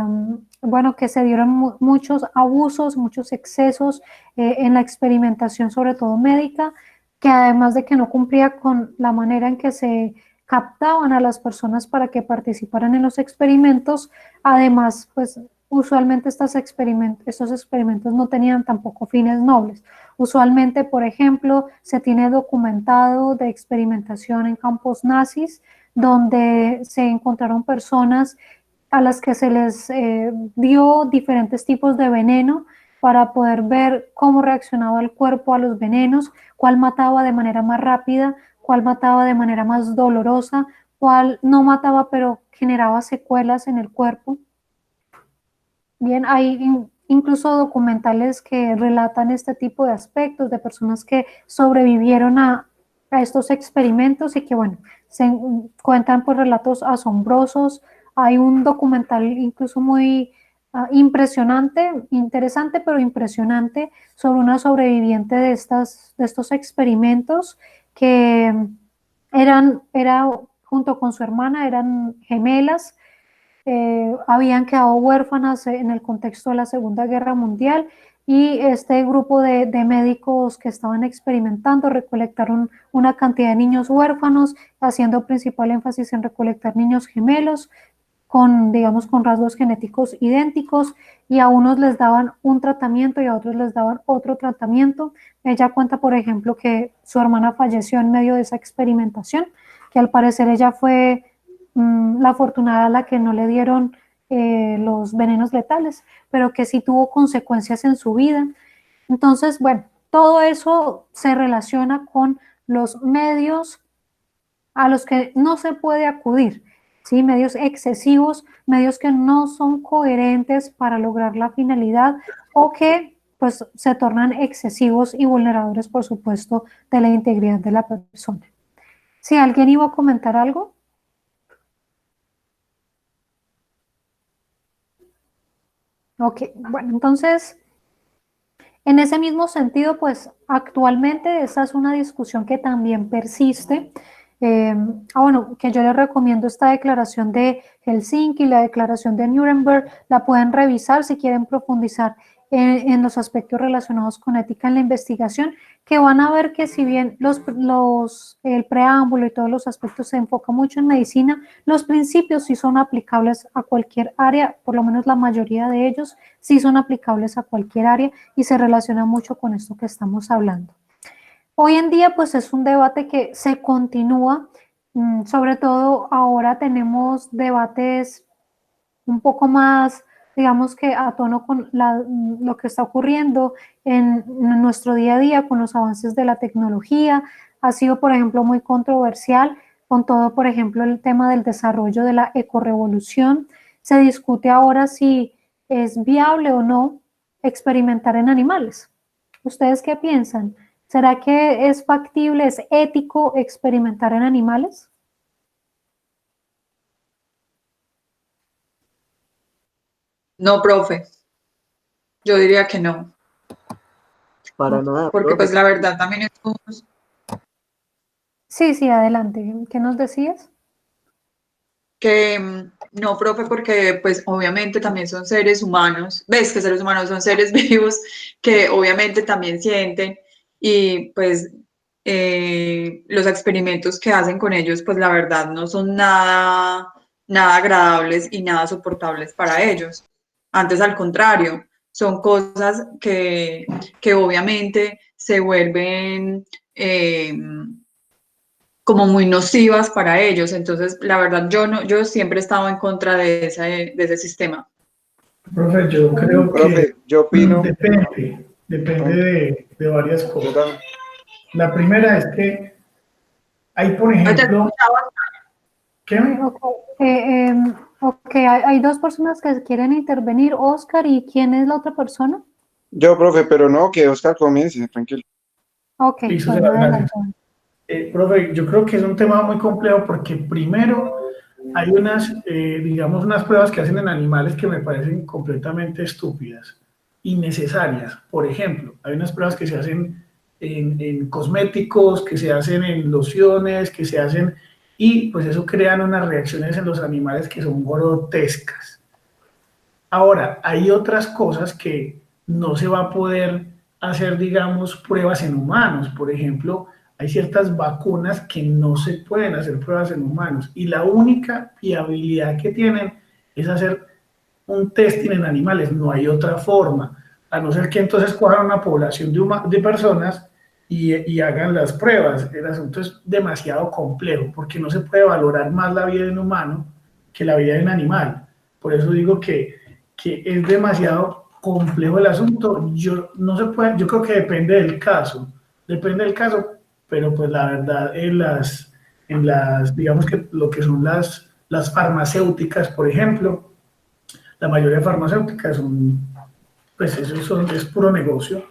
bueno, que se dieron muchos abusos, muchos excesos en la experimentación, sobre todo médica, que además de que no cumplía con la manera en que se captaban a las personas para que participaran en los experimentos, además, pues usualmente estos experimentos no tenían tampoco fines nobles. Usualmente, por ejemplo, se tiene documentado de experimentación en campos nazis, donde se encontraron personas a las que se les dio diferentes tipos de veneno para poder ver cómo reaccionaba el cuerpo a los venenos, cuál mataba de manera más rápida, cuál mataba de manera más dolorosa, cuál no mataba pero generaba secuelas en el cuerpo. Bien, hay incluso documentales que relatan este tipo de aspectos de personas que sobrevivieron a estos experimentos y que, bueno, se cuentan por relatos asombrosos. Hay un documental incluso muy impresionante, interesante, pero impresionante, sobre una sobreviviente de estos experimentos que era junto con su hermana, eran gemelas, habían quedado huérfanas en el contexto de la Segunda Guerra Mundial y este grupo de médicos que estaban experimentando recolectaron una cantidad de niños huérfanos, haciendo principal énfasis en recolectar niños gemelos con, digamos, con rasgos genéticos idénticos, y a unos les daban un tratamiento y a otros les daban otro tratamiento. Ella cuenta, por ejemplo, que su hermana falleció en medio de esa experimentación, que al parecer ella fue la afortunada a la que no le dieron los venenos letales, pero que sí tuvo consecuencias en su vida. Entonces, bueno, todo eso se relaciona con los medios a los que no se puede acudir, ¿sí? Medios excesivos, medios que no son coherentes para lograr la finalidad o que pues se tornan excesivos y vulneradores, por supuesto, de la integridad de la persona. Si alguien iba a comentar algo. Ok, bueno, entonces, en ese mismo sentido, pues actualmente esa es una discusión que también persiste. Eh, bueno, que yo les recomiendo esta declaración de Helsinki, la declaración de Nuremberg, la pueden revisar si quieren profundizar en los aspectos relacionados con ética en la investigación, que van a ver que si bien el preámbulo y todos los aspectos se enfocan mucho en medicina, los principios sí son aplicables a cualquier área, por lo menos la mayoría de ellos sí son aplicables a cualquier área y se relaciona mucho con esto que estamos hablando. Hoy en día, pues es un debate que se continúa, sobre todo ahora tenemos debates un poco más, digamos que a tono con lo que está ocurriendo en nuestro día a día con los avances de la tecnología. Ha sido, por ejemplo, muy controversial con todo, por ejemplo, el tema del desarrollo de la ecorrevolución. Se discute ahora si es viable o no experimentar en animales. ¿Ustedes qué piensan? ¿Será que es factible, es ético experimentar en animales? No, profe, yo diría que no. Para nada, porque pues profe. la verdad también es Sí, sí, adelante. ¿Qué nos decías? que no, profe, porque pues obviamente también son seres humanos, ves que seres humanos son seres vivos que obviamente también sienten y pues los experimentos que hacen con ellos pues la verdad no son nada agradables y nada soportables para ellos. Antes al contrario, son cosas que obviamente se vuelven como muy nocivas para ellos. Entonces, la verdad, yo siempre he estado en contra de ese sistema. Profe, yo creo que Profe, yo opino, depende ah, de varias cosas. perdón, La primera es que hay, por Yo te ejemplo, escuchaba. ¿qué? Ok, ok, hay dos personas que quieren intervenir, Oscar, ¿y quién es la otra persona? yo, profe, pero no, que Oscar comience, tranquilo. Ok, Listo, bueno, gracias. adelante. Profe, yo creo que es un tema muy complejo porque primero hay unas, digamos, unas pruebas que hacen en animales que me parecen completamente estúpidas, innecesarias. Por ejemplo, hay unas pruebas que se hacen en cosméticos, que se hacen en lociones, que se hacen, y pues eso crean unas reacciones en los animales que son grotescas. Ahora, hay otras cosas que no se va a poder hacer, digamos, pruebas en humanos. Por ejemplo, hay ciertas vacunas que no se pueden hacer pruebas en humanos y la única viabilidad que tienen es hacer un testing en animales. No hay otra forma, a no ser que entonces cojan una población de personas y hagan las pruebas. El asunto es demasiado complejo porque no se puede valorar más la vida de un humano que la vida de un animal. Por eso digo que es demasiado complejo el asunto. Yo no se puede, yo creo que depende del caso, pero pues la verdad digamos que lo que son las farmacéuticas, por ejemplo, la mayoría de farmacéuticas son, pues es puro negocio.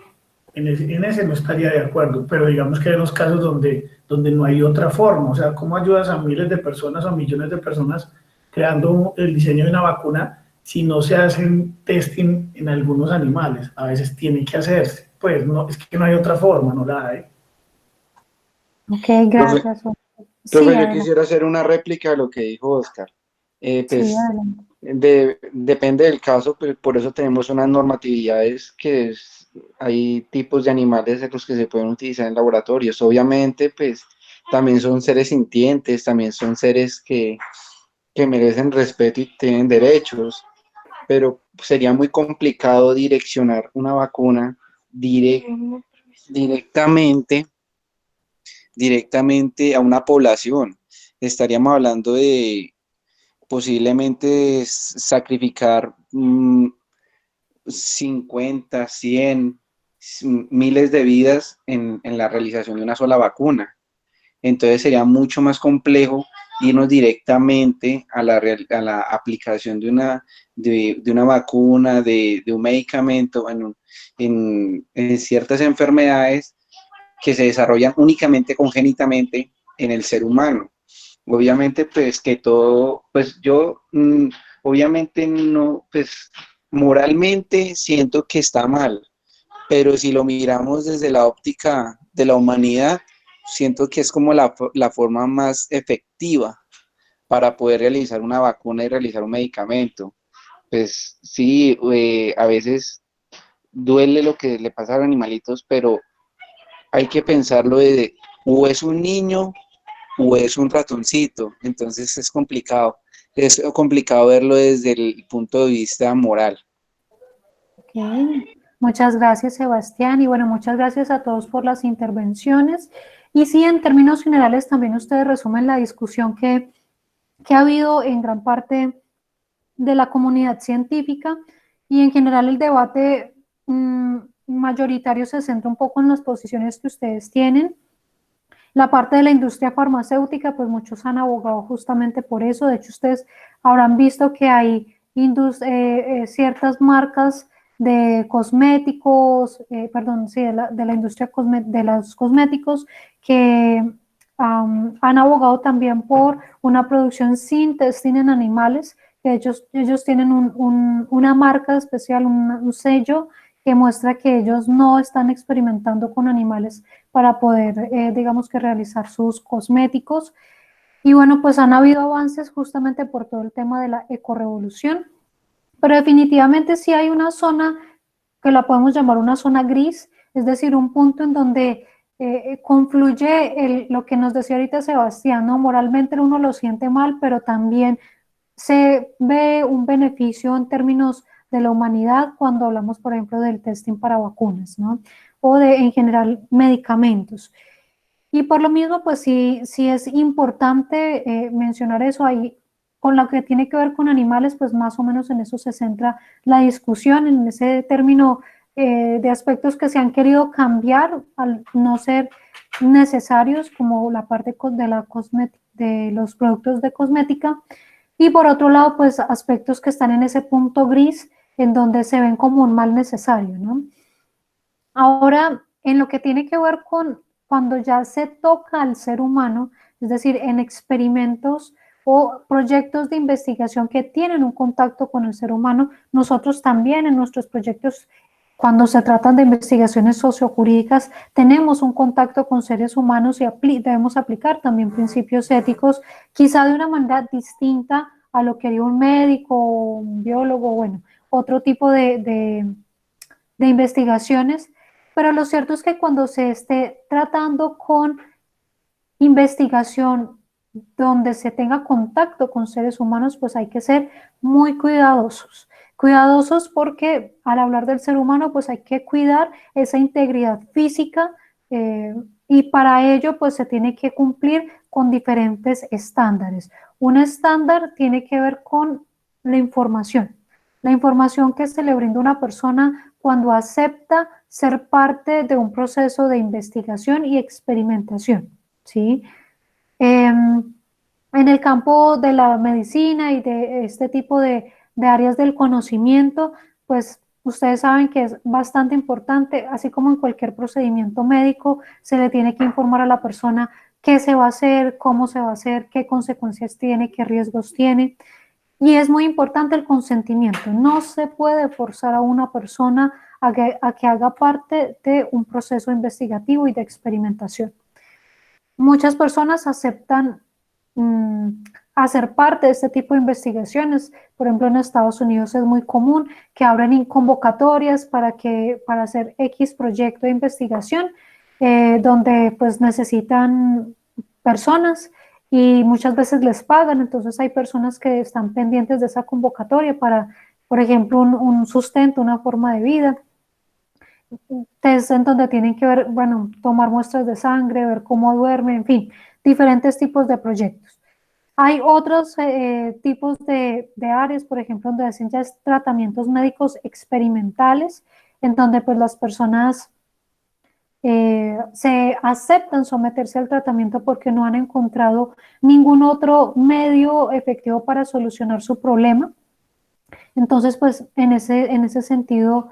En ese no estaría de acuerdo, pero digamos que hay unos casos donde no hay otra forma. O sea, ¿cómo ayudas a miles de personas o millones de personas creando el diseño de una vacuna si no se hacen testing en algunos animales? A veces tiene que hacerse. Pues no, es que no hay otra forma, no la hay. Ok, Profe, gracias, Oscar. Sí, profe, yo adelante. quisiera hacer una réplica de lo que dijo Oscar. Sí, Pues adelante. depende del caso, pues por eso tenemos unas normatividades hay tipos de animales de los que se pueden utilizar en laboratorios. Obviamente, pues también son seres sintientes, también son seres que merecen respeto y tienen derechos, pero sería muy complicado direccionar una vacuna directamente, directamente a una población. Estaríamos hablando de posiblemente sacrificar 50, 100, miles de vidas en la realización de una sola vacuna. Entonces sería mucho más complejo irnos directamente a la aplicación de una vacuna, de un medicamento en ciertas enfermedades que se desarrollan únicamente congénitamente en el ser humano. Obviamente, pues que todo, pues yo, obviamente no, pues moralmente siento que está mal, pero si lo miramos desde la óptica de la humanidad, siento que es como la forma más efectiva para poder realizar una vacuna y realizar un medicamento. Pues sí, a veces duele lo que le pasa a los animalitos, pero hay que pensarlo de o es un niño o es un ratoncito, entonces es complicado verlo desde el punto de vista moral. Ok, muchas gracias, Sebastián. Y bueno, muchas gracias a todos por las intervenciones. Y sí, en términos generales, también ustedes resumen la discusión que ha habido en gran parte de la comunidad científica y en general el debate mayoritario se centra un poco en las posiciones que ustedes tienen. La parte de la industria farmacéutica, pues muchos han abogado justamente por eso. De hecho, ustedes habrán visto que hay ciertas marcas de cosméticos, perdón, sí, de la industria de los cosméticos que han abogado también por una producción sin testing en animales, que ellos tienen una marca especial, un sello que muestra que ellos no están experimentando con animales para poder, digamos que realizar sus cosméticos. Y bueno, pues han habido avances justamente por todo el tema de la ecorrevolución, pero definitivamente sí hay una zona que la podemos llamar una zona gris, es decir, un punto en donde confluye lo que nos decía ahorita Sebastián, ¿no? Moralmente uno lo siente mal, pero también se ve un beneficio en términos de la humanidad cuando hablamos, por ejemplo, del testing para vacunas, ¿no? O de, en general, medicamentos. Y por lo mismo, pues sí es importante mencionar eso ahí. Con lo que tiene que ver con animales, pues más o menos en eso se centra la discusión, en ese término de aspectos que se han querido cambiar al no ser necesarios, como la parte de los productos de cosmética. Y por otro lado, pues aspectos que están en ese punto gris, en donde se ven como un mal necesario, ¿no? Ahora, en lo que tiene que ver con cuando ya se toca al ser humano, es decir, en experimentos o proyectos de investigación que tienen un contacto con el ser humano, nosotros también en nuestros proyectos, cuando se tratan de investigaciones sociojurídicas, tenemos un contacto con seres humanos y debemos aplicar también principios éticos, quizá de una manera distinta a lo que haría un médico, un biólogo, bueno, otro tipo de investigaciones, pero lo cierto es que cuando se esté tratando con investigación donde se tenga contacto con seres humanos, pues hay que ser muy cuidadosos. Cuidadosos porque al hablar del ser humano, pues hay que cuidar esa integridad física y para ello, pues se tiene que cumplir con diferentes estándares. Un estándar tiene que ver con la información que se le brinda a una persona cuando acepta ser parte de un proceso de investigación y experimentación, ¿sí? En el campo de la medicina y de este tipo de áreas del conocimiento, pues ustedes saben que es bastante importante, así como en cualquier procedimiento médico, se le tiene que informar a la persona qué se va a hacer, cómo se va a hacer, qué consecuencias tiene, qué riesgos tiene. Y es muy importante el consentimiento. No se puede forzar a una persona a que haga parte de un proceso investigativo y de experimentación. Muchas personas aceptan hacer parte de este tipo de investigaciones. Por ejemplo, en Estados Unidos es muy común que abran convocatorias para hacer X proyecto de investigación, donde pues necesitan personas y muchas veces les pagan. Entonces hay personas que están pendientes de esa convocatoria para, por ejemplo, un sustento, una forma de vida. Test en donde tienen que ver, bueno, tomar muestras de sangre, ver cómo duerme, en fin, diferentes tipos de proyectos. Hay otros tipos de áreas, por ejemplo, donde hacen ya tratamientos médicos experimentales, en donde pues las personas se aceptan someterse al tratamiento porque no han encontrado ningún otro medio efectivo para solucionar su problema. Entonces, pues en ese sentido,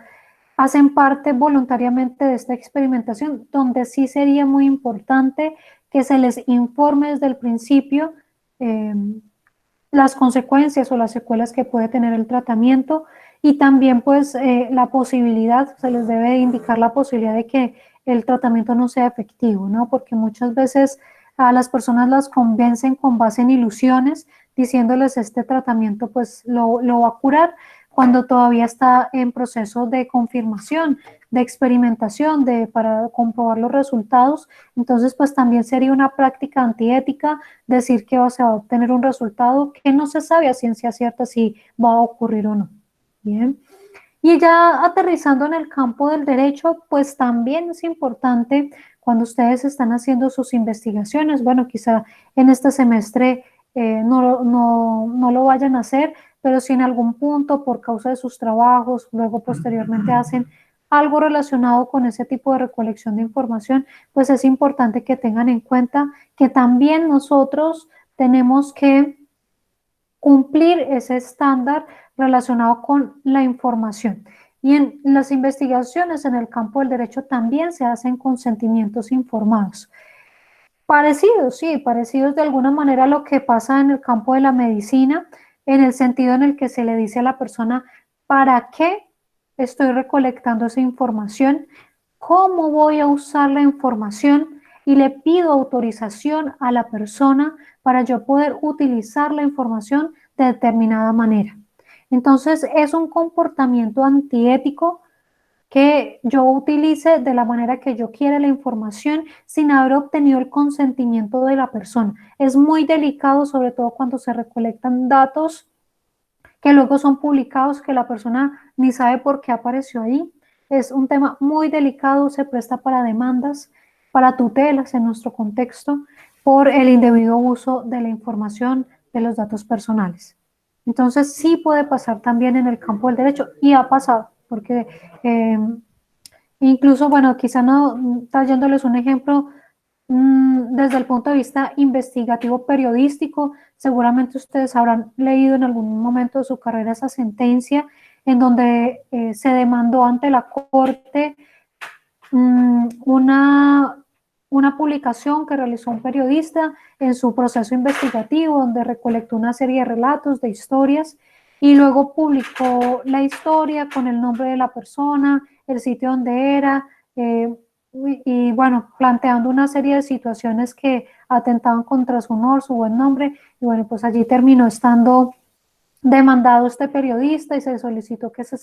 hacen parte voluntariamente de esta experimentación, donde sí sería muy importante que se les informe desde el principio las consecuencias o las secuelas que puede tener el tratamiento y también pues la posibilidad, se les debe indicar la posibilidad de que el tratamiento no sea efectivo, ¿no? Porque muchas veces a las personas las convencen con base en ilusiones, diciéndoles este tratamiento pues lo va a curar, cuando todavía está en proceso de confirmación, de experimentación, para comprobar los resultados. Entonces, pues también sería una práctica antiética decir que se va a obtener un resultado que no se sabe a ciencia cierta si va a ocurrir o no. Bien. Y ya aterrizando en el campo del derecho, pues también es importante cuando ustedes están haciendo sus investigaciones, bueno, quizá en este semestre no lo vayan a hacer, pero si en algún punto por causa de sus trabajos, luego posteriormente hacen algo relacionado con ese tipo de recolección de información, pues es importante que tengan en cuenta que también nosotros tenemos que cumplir ese estándar relacionado con la información. Y en las investigaciones en el campo del derecho también se hacen consentimientos informados. Parecidos, sí, parecidos de alguna manera a lo que pasa en el campo de la medicina, en el sentido en el que se le dice a la persona para qué estoy recolectando esa información, cómo voy a usar la información y le pido autorización a la persona para yo poder utilizar la información de determinada manera. Entonces, es un comportamiento antiético que yo utilice de la manera que yo quiera la información sin haber obtenido el consentimiento de la persona. Es muy delicado, sobre todo cuando se recolectan datos que luego son publicados, que la persona ni sabe por qué apareció ahí. Es un tema muy delicado, se presta para demandas, para tutelas en nuestro contexto, por el indebido uso de la información de los datos personales. Entonces, sí puede pasar también en el campo del derecho, y ha pasado, porque incluso, bueno, quizá no trayéndoles un ejemplo, desde el punto de vista investigativo periodístico, seguramente ustedes habrán leído en algún momento de su carrera esa sentencia en donde se demandó ante la Corte una publicación que realizó un periodista en su proceso investigativo, donde recolectó una serie de relatos, de historias, y luego publicó la historia con el nombre de la persona, el sitio donde era, y bueno, planteando una serie de situaciones que atentaban contra su honor, su buen nombre, y bueno, pues allí terminó estando demandado este periodista y se solicitó que se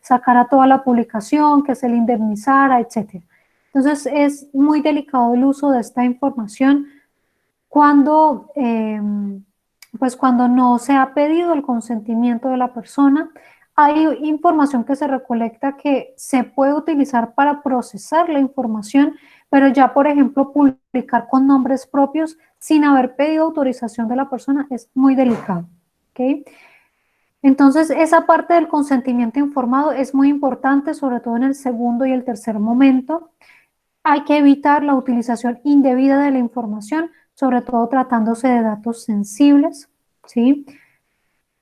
sacara toda la publicación, que se le indemnizara, etcétera. Entonces es muy delicado el uso de esta información cuando, pues cuando no se ha pedido el consentimiento de la persona. Hay información que se recolecta que se puede utilizar para procesar la información, pero ya, por ejemplo, publicar con nombres propios sin haber pedido autorización de la persona es muy delicado. ¿Okay? Entonces, esa parte del consentimiento informado es muy importante, sobre todo en el segundo y el tercer momento. Hay que evitar la utilización indebida de la información, sobre todo tratándose de datos sensibles, ¿sí?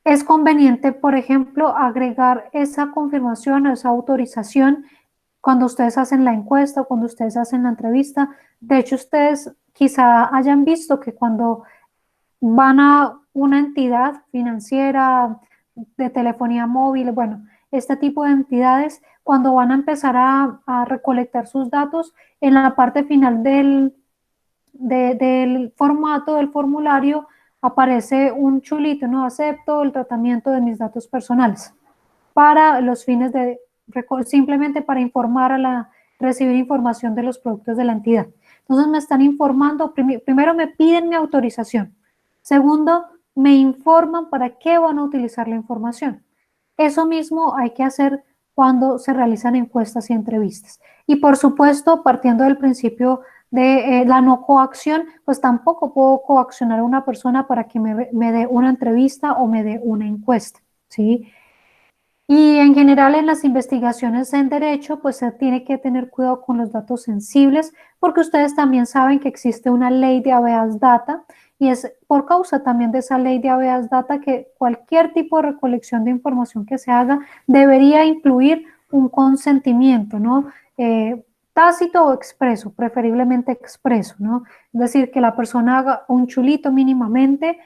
Es conveniente, por ejemplo, agregar esa confirmación o esa autorización cuando ustedes hacen la encuesta o cuando ustedes hacen la entrevista. De hecho, ustedes quizá hayan visto que cuando van a una entidad financiera, de telefonía móvil, bueno, este tipo de entidades, cuando van a empezar a recolectar sus datos, en la parte final del formato del formulario aparece un chulito, no acepto el tratamiento de mis datos personales, para los fines de, simplemente para informar recibir información de los productos de la entidad. Entonces me están informando, primero me piden mi autorización, segundo, me informan para qué van a utilizar la información. Eso mismo hay que hacer cuando se realizan encuestas y entrevistas. Y por supuesto, partiendo del principio de la no coacción, pues tampoco puedo coaccionar a una persona para que me dé una entrevista o me dé una encuesta, ¿sí? Y en general en las investigaciones en derecho, pues se tiene que tener cuidado con los datos sensibles, porque ustedes también saben que existe una ley de habeas data, y es por causa también de esa ley de habeas data que cualquier tipo de recolección de información que se haga debería incluir un consentimiento, ¿no? Tácito o expreso, preferiblemente expreso, ¿no? Es decir, que la persona haga un chulito mínimamente.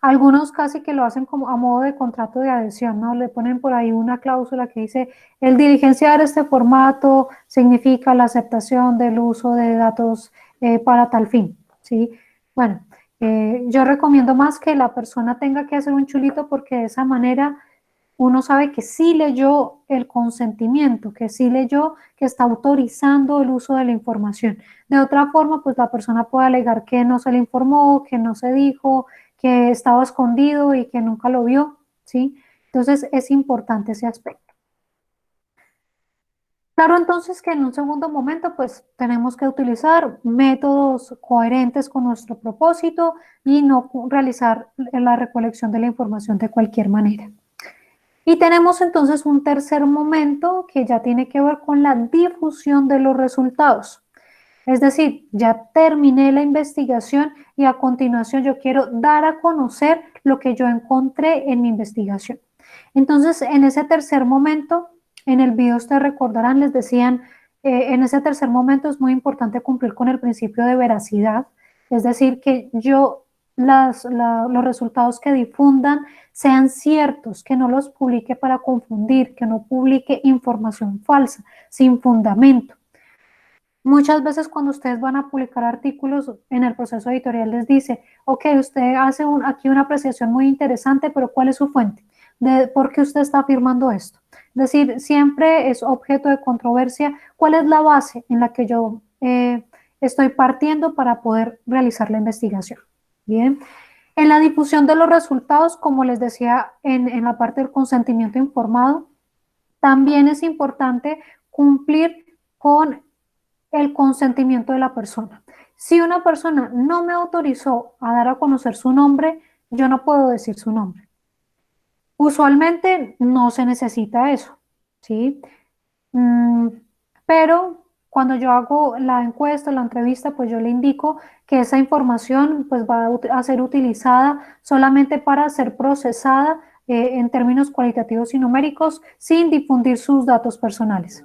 Algunos casi que lo hacen como a modo de contrato de adhesión, ¿no? Le ponen por ahí una cláusula que dice, el diligenciar este formato significa la aceptación del uso de datos para tal fin, ¿sí? Bueno, yo recomiendo más que la persona tenga que hacer un chulito, porque de esa manera uno sabe que sí leyó el consentimiento, que sí leyó, que está autorizando el uso de la información. De otra forma, pues la persona puede alegar que no se le informó, que no se dijo, que estaba escondido y que nunca lo vio, ¿sí? Entonces es importante ese aspecto. Claro, entonces que en un segundo momento pues tenemos que utilizar métodos coherentes con nuestro propósito y no realizar la recolección de la información de cualquier manera. Y tenemos entonces un tercer momento que ya tiene que ver con la difusión de los resultados. Es decir, ya terminé la investigación y a continuación yo quiero dar a conocer lo que yo encontré en mi investigación. Entonces, en ese tercer momento, en el video ustedes recordarán, les decían, en ese tercer momento es muy importante cumplir con el principio de veracidad, es decir, que yo los resultados que difundan sean ciertos, que no los publique para confundir, que no publique información falsa, sin fundamento. Muchas veces cuando ustedes van a publicar artículos en el proceso editorial les dice, ok, usted hace aquí una apreciación muy interesante, pero ¿cuál es su fuente? ¿Por qué usted está afirmando esto? Es decir, siempre es objeto de controversia cuál es la base en la que yo estoy partiendo para poder realizar la investigación. Bien, en la difusión de los resultados, como les decía en la parte del consentimiento informado, también es importante cumplir con el consentimiento de la persona. Si una persona no me autorizó a dar a conocer su nombre, yo no puedo decir su nombre. Usualmente no se necesita eso, ¿sí? Pero cuando yo hago la encuesta, la entrevista, pues yo le indico que esa información pues va a ser utilizada solamente para ser procesada en términos cualitativos y numéricos sin difundir sus datos personales.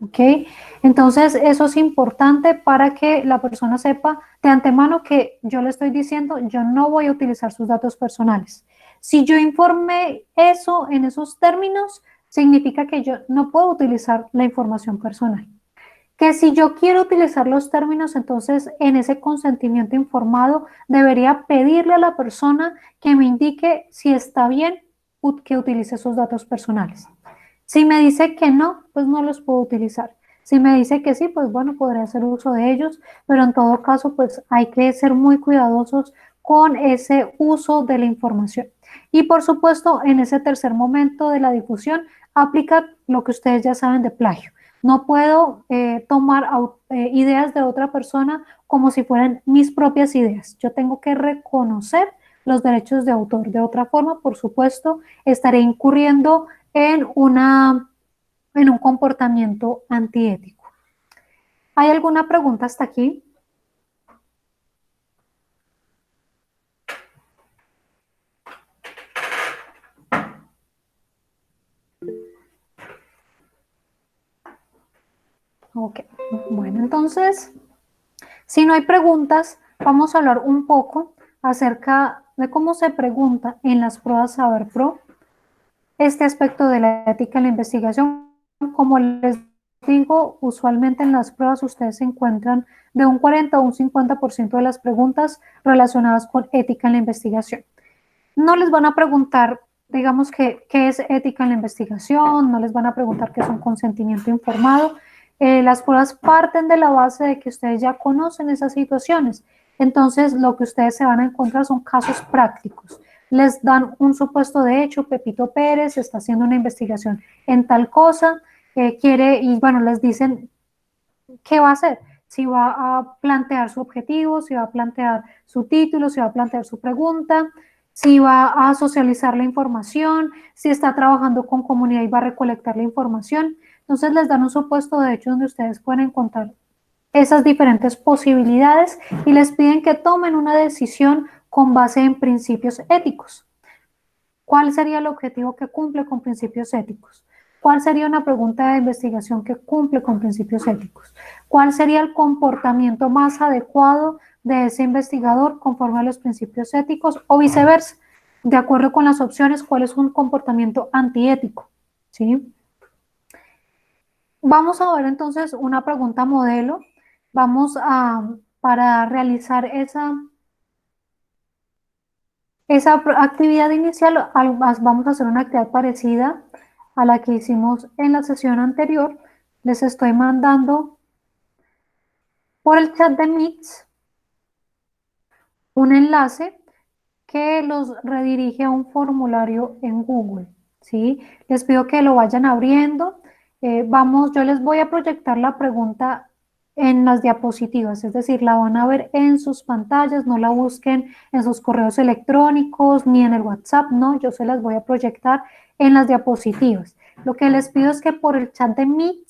¿Ok? Entonces eso es importante para que la persona sepa de antemano que yo le estoy diciendo, yo no voy a utilizar sus datos personales. Si yo informé eso en esos términos, significa que yo no puedo utilizar la información personal. Que si yo quiero utilizar los términos, entonces en ese consentimiento informado debería pedirle a la persona que me indique si está bien que utilice esos datos personales. Si me dice que no, pues no los puedo utilizar. Si me dice que sí, pues bueno, podré hacer uso de ellos, pero en todo caso, pues hay que ser muy cuidadosos con ese uso de la información. Y por supuesto, en ese tercer momento de la difusión, aplica lo que ustedes ya saben de plagio. No puedo tomar ideas de otra persona como si fueran mis propias ideas. Yo tengo que reconocer los derechos de autor. De otra forma, por supuesto, estaré incurriendo en un comportamiento antiético. ¿Hay alguna pregunta hasta aquí? Ok, bueno, entonces, si no hay preguntas, vamos a hablar un poco acerca de cómo se pregunta en las pruebas Saber Pro este aspecto de la ética en la investigación. Como les digo, usualmente en las pruebas ustedes encuentran de un 40 a un 50% de las preguntas relacionadas con ética en la investigación. No les van a preguntar, digamos, qué es ética en la investigación, no les van a preguntar qué es un consentimiento informado. Las pruebas parten de la base de que ustedes ya conocen esas situaciones. Entonces, lo que ustedes se van a encontrar son casos prácticos. Les dan un supuesto de hecho, Pepito Pérez está haciendo una investigación en tal cosa, y bueno, les dicen qué va a hacer, si va a plantear su objetivo, si va a plantear su título, si va a plantear su pregunta, si va a socializar la información, si está trabajando con comunidad y va a recolectar la información. Entonces les dan un supuesto de hecho donde ustedes pueden encontrar esas diferentes posibilidades y les piden que tomen una decisión con base en principios éticos. ¿Cuál sería el objetivo que cumple con principios éticos? ¿Cuál sería una pregunta de investigación que cumple con principios éticos? ¿Cuál sería el comportamiento más adecuado de ese investigador conforme a los principios éticos o viceversa? De acuerdo con las opciones, ¿cuál es un comportamiento antiético? ¿Sí? Vamos a ver entonces una pregunta modelo. Para realizar esa actividad inicial, vamos a hacer una actividad parecida a la que hicimos en la sesión anterior. Les estoy mandando por el chat de Meet un enlace que los redirige a un formulario en Google, ¿sí? Les pido que lo vayan abriendo. Yo les voy a proyectar la pregunta en las diapositivas, es decir, la van a ver en sus pantallas, no la busquen en sus correos electrónicos ni en el WhatsApp, no, yo se las voy a proyectar en las diapositivas. Lo que les pido es que por el chat de Meet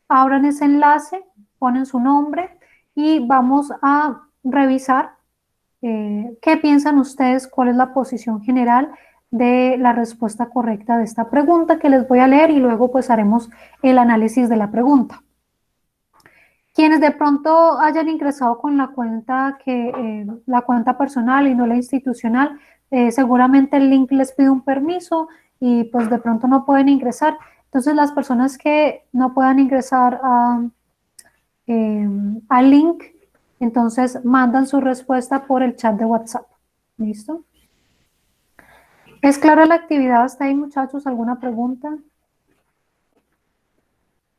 abran ese enlace, ponen su nombre y vamos a revisar qué piensan ustedes, cuál es la posición general de la respuesta correcta de esta pregunta que les voy a leer y luego pues haremos el análisis de la pregunta. Quienes de pronto hayan ingresado con la cuenta la cuenta personal y no la institucional, seguramente el link les pide un permiso y pues de pronto no pueden ingresar. Entonces las personas que no puedan ingresar al link, entonces mandan su respuesta por el chat de WhatsApp. ¿Listo? ¿Es clara la actividad hasta ahí, muchachos? ¿Alguna pregunta?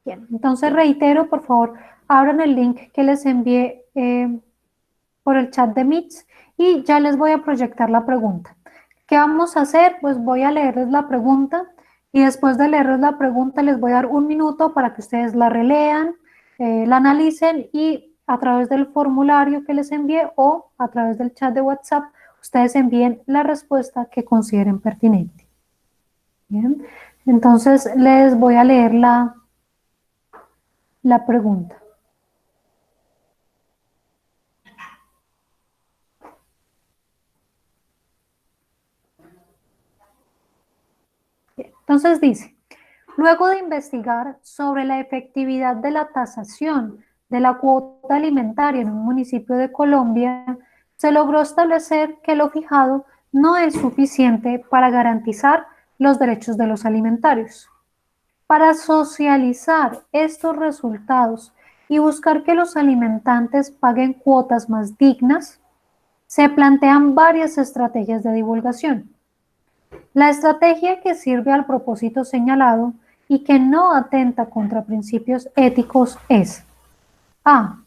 Bien, entonces reitero, por favor, abran el link que les envié por el chat de Meet y ya les voy a proyectar la pregunta. ¿Qué vamos a hacer? Pues voy a leerles la pregunta y después de leerles la pregunta les voy a dar un minuto para que ustedes la relean, la analicen y a través del formulario que les envié o a través del chat de WhatsApp, ustedes envíen la respuesta que consideren pertinente. Bien, entonces les voy a leer la pregunta. Bien, entonces dice, luego de investigar sobre la efectividad de la tasación de la cuota alimentaria en un municipio de Colombia, se logró establecer que lo fijado no es suficiente para garantizar los derechos de los alimentarios. Para socializar estos resultados y buscar que los alimentantes paguen cuotas más dignas, se plantean varias estrategias de divulgación. La estrategia que sirve al propósito señalado y que no atenta contra principios éticos es a.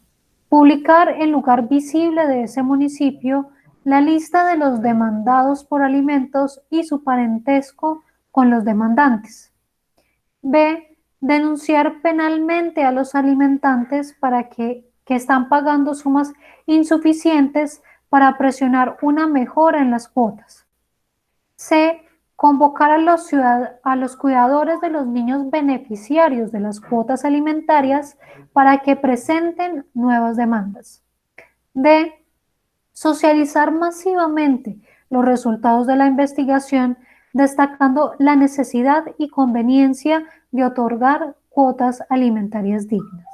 Publicar en lugar visible de ese municipio la lista de los demandados por alimentos y su parentesco con los demandantes. B. Denunciar penalmente a los alimentantes para que están pagando sumas insuficientes para presionar una mejora en las cuotas. C. Convocar a los cuidadores de los niños beneficiarios de las cuotas alimentarias para que presenten nuevas demandas. D. Socializar masivamente los resultados de la investigación, destacando la necesidad y conveniencia de otorgar cuotas alimentarias dignas.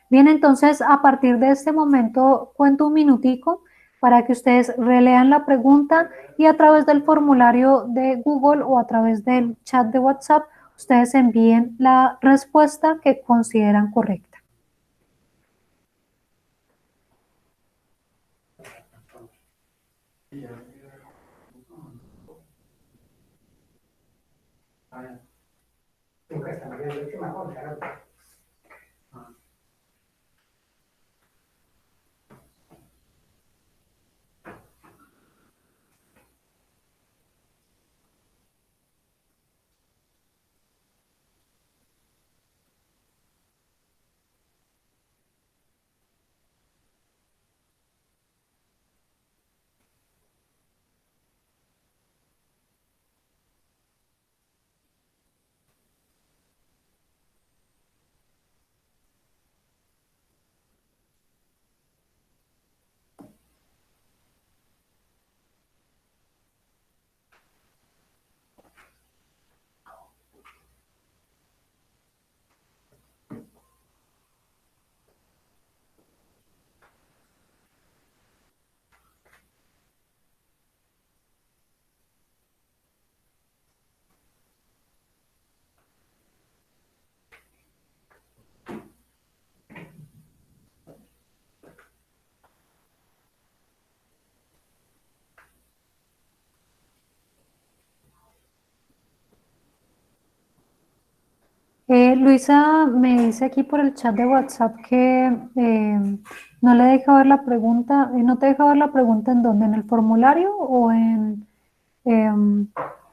Bien, entonces a partir de este momento cuento un minutico para que ustedes relean la pregunta y a través del formulario de Google o a través del chat de WhatsApp ustedes envíen la respuesta que consideran correcta. Luisa me dice aquí por el chat de WhatsApp que no le deja ver la pregunta, no te deja ver la pregunta en dónde, en el formulario o en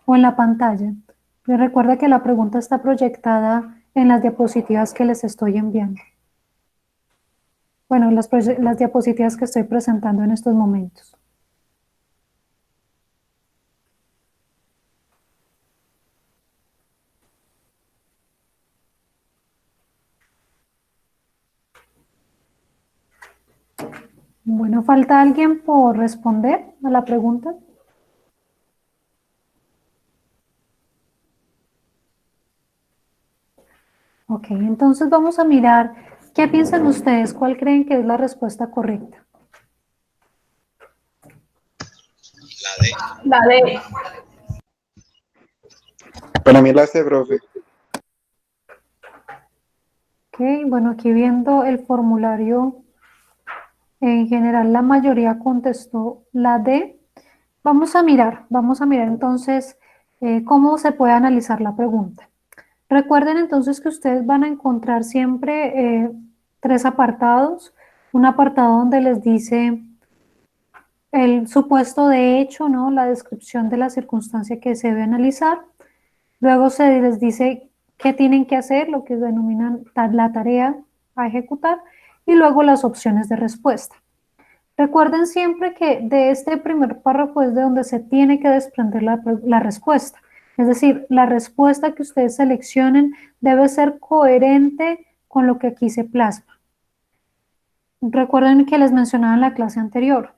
la pantalla. Pero recuerda que la pregunta está proyectada en las diapositivas que les estoy enviando. Bueno, las diapositivas que estoy presentando en estos momentos. Bueno, ¿falta alguien por responder a la pregunta? Ok, entonces vamos a mirar ¿Qué piensan ustedes? ¿Cuál creen que es la respuesta correcta? La D. La D. Para mí la C, profe. Ok, bueno, aquí viendo el formulario, en general la mayoría contestó la D. Vamos a mirar entonces cómo se puede analizar la pregunta. Recuerden entonces que ustedes van a encontrar siempre tres apartados. Un apartado donde les dice el supuesto de hecho, ¿no? La descripción de la circunstancia que se debe analizar. Luego se les dice qué tienen que hacer, lo que denominan la tarea a ejecutar, y luego las opciones de respuesta. Recuerden siempre que de este primer párrafo es de donde se tiene que desprender la respuesta. Es decir, la respuesta que ustedes seleccionen debe ser coherente con lo que aquí se plasma. Recuerden que les mencionaba en la clase anterior.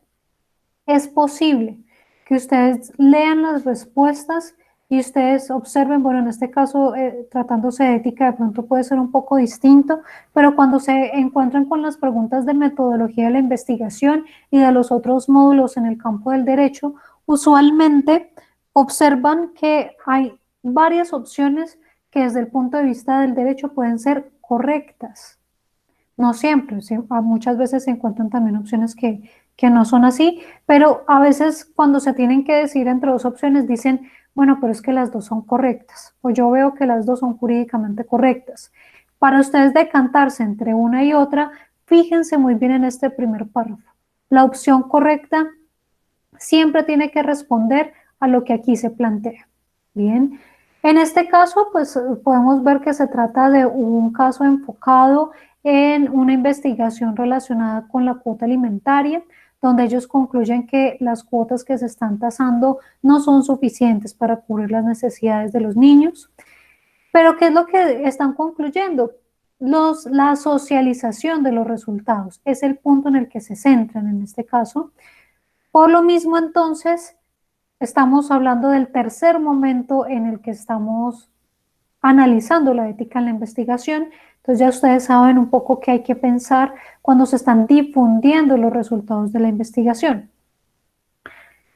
Es posible que ustedes lean las respuestas y ustedes observen, bueno, en este caso, tratándose de ética, de pronto puede ser un poco distinto, pero cuando se encuentran con las preguntas de metodología de la investigación y de los otros módulos en el campo del derecho, usualmente observan que hay varias opciones que desde el punto de vista del derecho pueden ser correctas. No siempre, ¿sí? Muchas veces se encuentran también opciones que no son así, pero a veces cuando se tienen que decidir entre dos opciones dicen, bueno, pero es que las dos son correctas, o yo veo que las dos son jurídicamente correctas. Para ustedes decantarse entre una y otra, fíjense muy bien en este primer párrafo. La opción correcta siempre tiene que responder a lo que aquí se plantea. Bien, en este caso, pues podemos ver que se trata de un caso enfocado en una investigación relacionada con la cuota alimentaria, donde ellos concluyen que las cuotas que se están tasando no son suficientes para cubrir las necesidades de los niños. Pero ¿qué es lo que están concluyendo? La socialización de los resultados es el punto en el que se centran en este caso. Por lo mismo, entonces, estamos hablando del tercer momento en el que estamos analizando la ética en la investigación. Entonces ya ustedes saben un poco qué hay que pensar cuando se están difundiendo los resultados de la investigación.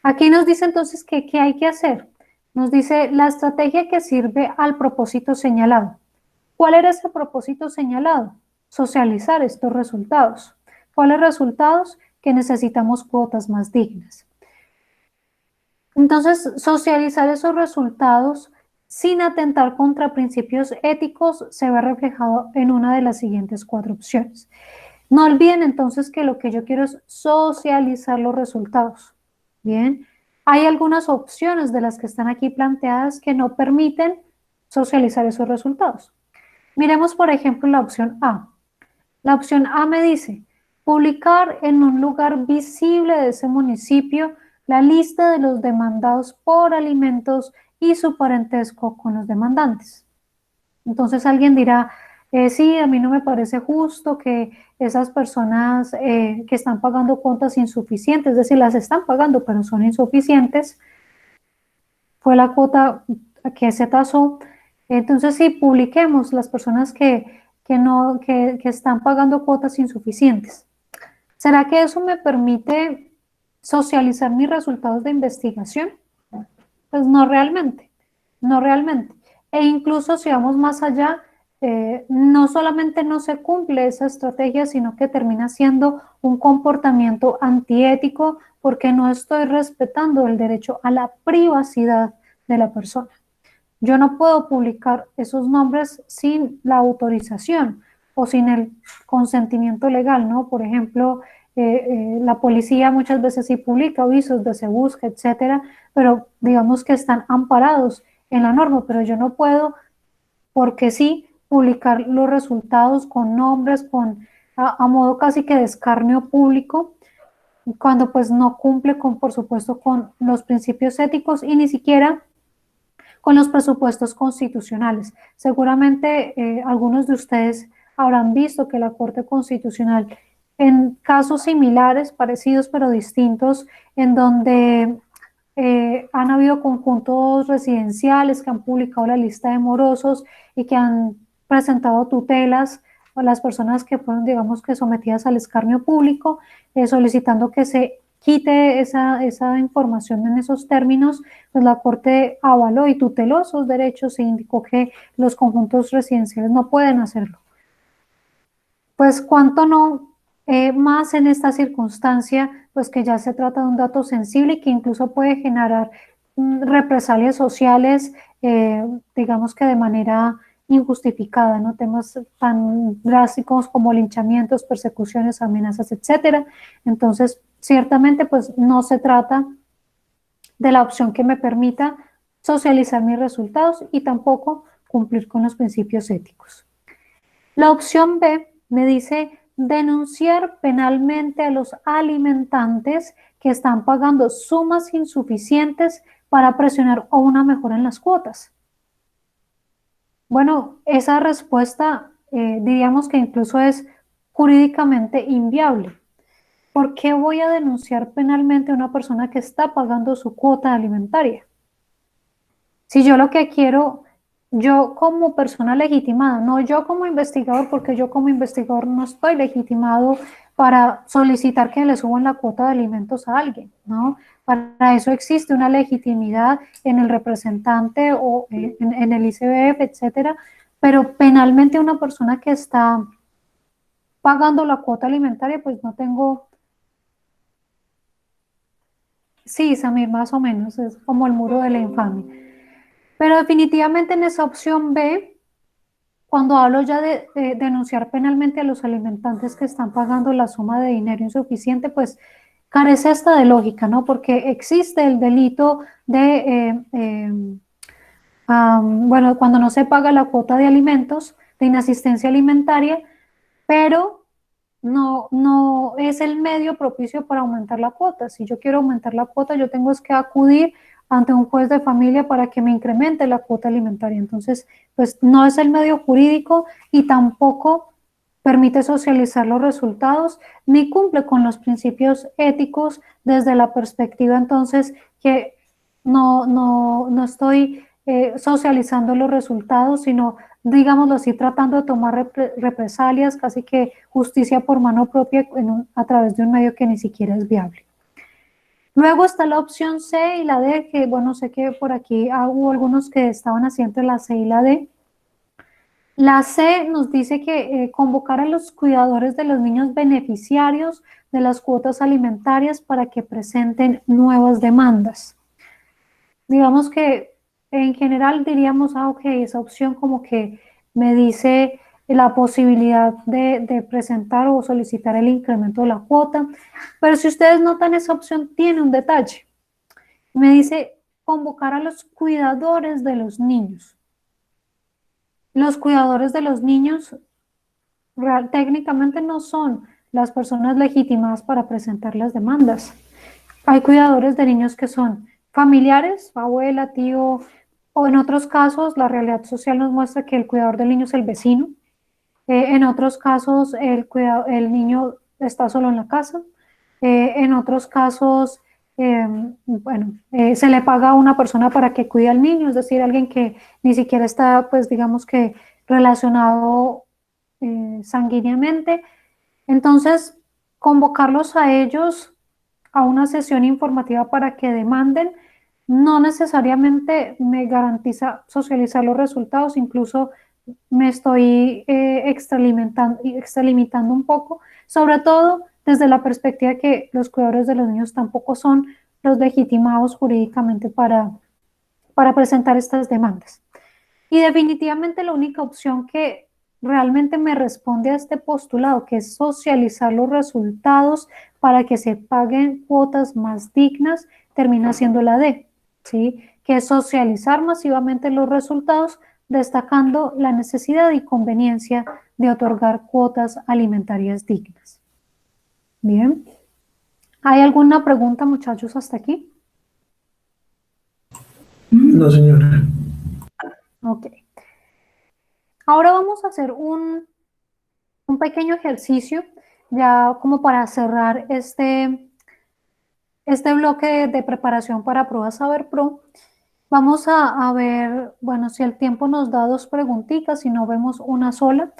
Aquí nos dice entonces que qué hay que hacer. Nos dice la estrategia que sirve al propósito señalado. ¿Cuál era ese propósito señalado? Socializar estos resultados. ¿Cuáles resultados? Que necesitamos cuotas más dignas. Entonces, socializar esos resultados sin atentar contra principios éticos se ve reflejado en una de las siguientes 4 opciones. No olviden entonces que lo que yo quiero es socializar los resultados. Bien, hay algunas opciones de las que están aquí planteadas que no permiten socializar esos resultados. Miremos, por ejemplo, la opción A. La opción A me dice, publicar en un lugar visible de ese municipio la lista de los demandados por alimentos y su parentesco con los demandantes. Entonces alguien dirá, sí, a mí no me parece justo que esas personas que están pagando cuotas insuficientes, es decir, las están pagando pero son insuficientes, fue la cuota que se tasó. Entonces sí, publiquemos las personas que están pagando cuotas insuficientes. ¿Será que eso me permite socializar mis resultados de investigación? Pues no realmente, no realmente. E incluso si vamos más allá, no solamente no se cumple esa estrategia, sino que termina siendo un comportamiento antiético porque no estoy respetando el derecho a la privacidad de la persona. Yo no puedo publicar esos nombres sin la autorización o sin el consentimiento legal, ¿no? Por ejemplo, la policía muchas veces sí publica avisos de se busca, etcétera, pero digamos que están amparados en la norma, pero yo no puedo, porque sí, publicar los resultados con nombres, a modo casi que de escarnio público, cuando pues no cumple con, por supuesto, con los principios éticos y ni siquiera con los presupuestos constitucionales. Seguramente algunos de ustedes habrán visto que la Corte Constitucional, en casos similares, parecidos pero distintos, en donde han habido conjuntos residenciales que han publicado la lista de morosos y que han presentado tutelas o las personas que fueron, digamos que sometidas al escarnio público, solicitando que se quite esa información en esos términos, pues la Corte avaló y tuteló esos derechos e indicó que los conjuntos residenciales no pueden hacerlo. Pues cuánto no, más en esta circunstancia, pues que ya se trata de un dato sensible y que incluso puede generar represalias sociales, digamos que de manera injustificada, ¿no? Temas tan drásticos como linchamientos, persecuciones, amenazas, etcétera. Entonces, ciertamente, pues no se trata de la opción que me permita socializar mis resultados y tampoco cumplir con los principios éticos. La opción B me dice denunciar penalmente a los alimentantes que están pagando sumas insuficientes para presionar a una mejora en las cuotas. Bueno, esa respuesta diríamos que incluso es jurídicamente inviable. ¿Por qué voy a denunciar penalmente a una persona que está pagando su cuota alimentaria? Si yo lo que quiero, yo como persona legitimada, no yo como investigador, porque yo como investigador no estoy legitimado para solicitar que le suban la cuota de alimentos a alguien, ¿no? Para eso existe una legitimidad en el representante o en el ICBF, etcétera, pero penalmente una persona que está pagando la cuota alimentaria, pues no tengo. Sí, Samir, más o menos, es como el muro de la infamia. Pero definitivamente en esa opción B, cuando hablo ya de denunciar penalmente a los alimentantes que están pagando la suma de dinero insuficiente, pues carece hasta de lógica, ¿no? Porque existe el delito de, bueno, cuando no se paga la cuota de alimentos, de inasistencia alimentaria, pero no es el medio propicio para aumentar la cuota. Si yo quiero aumentar la cuota, yo tengo que acudir ante un juez de familia para que me incremente la cuota alimentaria. Entonces, pues no es el medio jurídico y tampoco permite socializar los resultados, ni cumple con los principios éticos desde la perspectiva entonces que no estoy socializando los resultados, sino, digámoslo así, tratando de tomar represalias, casi que justicia por mano propia a través de un medio que ni siquiera es viable. Luego está la opción C y la D, que bueno, sé que por aquí hubo algunos que estaban así entre la C y la D. La C nos dice que convocar a los cuidadores de los niños beneficiarios de las cuotas alimentarias para que presenten nuevas demandas. Digamos que en general diríamos, ok, esa opción como que me dice la posibilidad de presentar o solicitar el incremento de la cuota, pero si ustedes notan esa opción tiene un detalle. Me dice convocar a los cuidadores de los niños. Los cuidadores de los niños técnicamente no son las personas legitimadas para presentar las demandas. Hay cuidadores de niños que son familiares, abuela, tío, o en otros casos la realidad social nos muestra que el cuidador del niño es el vecino. En otros casos el niño está solo en la casa. En otros casos, bueno, se le paga a una persona para que cuide al niño, es decir, alguien que ni siquiera está, pues digamos que relacionado sanguíneamente. Entonces, convocarlos a ellos a una sesión informativa para que demanden no necesariamente me garantiza socializar los resultados, incluso me estoy extralimitando un poco, sobre todo desde la perspectiva que los cuidadores de los niños tampoco son los legitimados jurídicamente para presentar estas demandas. Y definitivamente la única opción que realmente me responde a este postulado, que es socializar los resultados para que se paguen cuotas más dignas, termina siendo la D, ¿sí? Que es socializar masivamente los resultados, destacando la necesidad y conveniencia de otorgar cuotas alimentarias dignas. Bien. ¿Hay alguna pregunta, muchachos, hasta aquí? No, señora. Ok. Ahora vamos a hacer un pequeño ejercicio, ya como para cerrar este bloque de preparación para pruebas Saber Pro. Vamos a ver, bueno, si el tiempo nos da dos preguntitas, si no vemos una sola.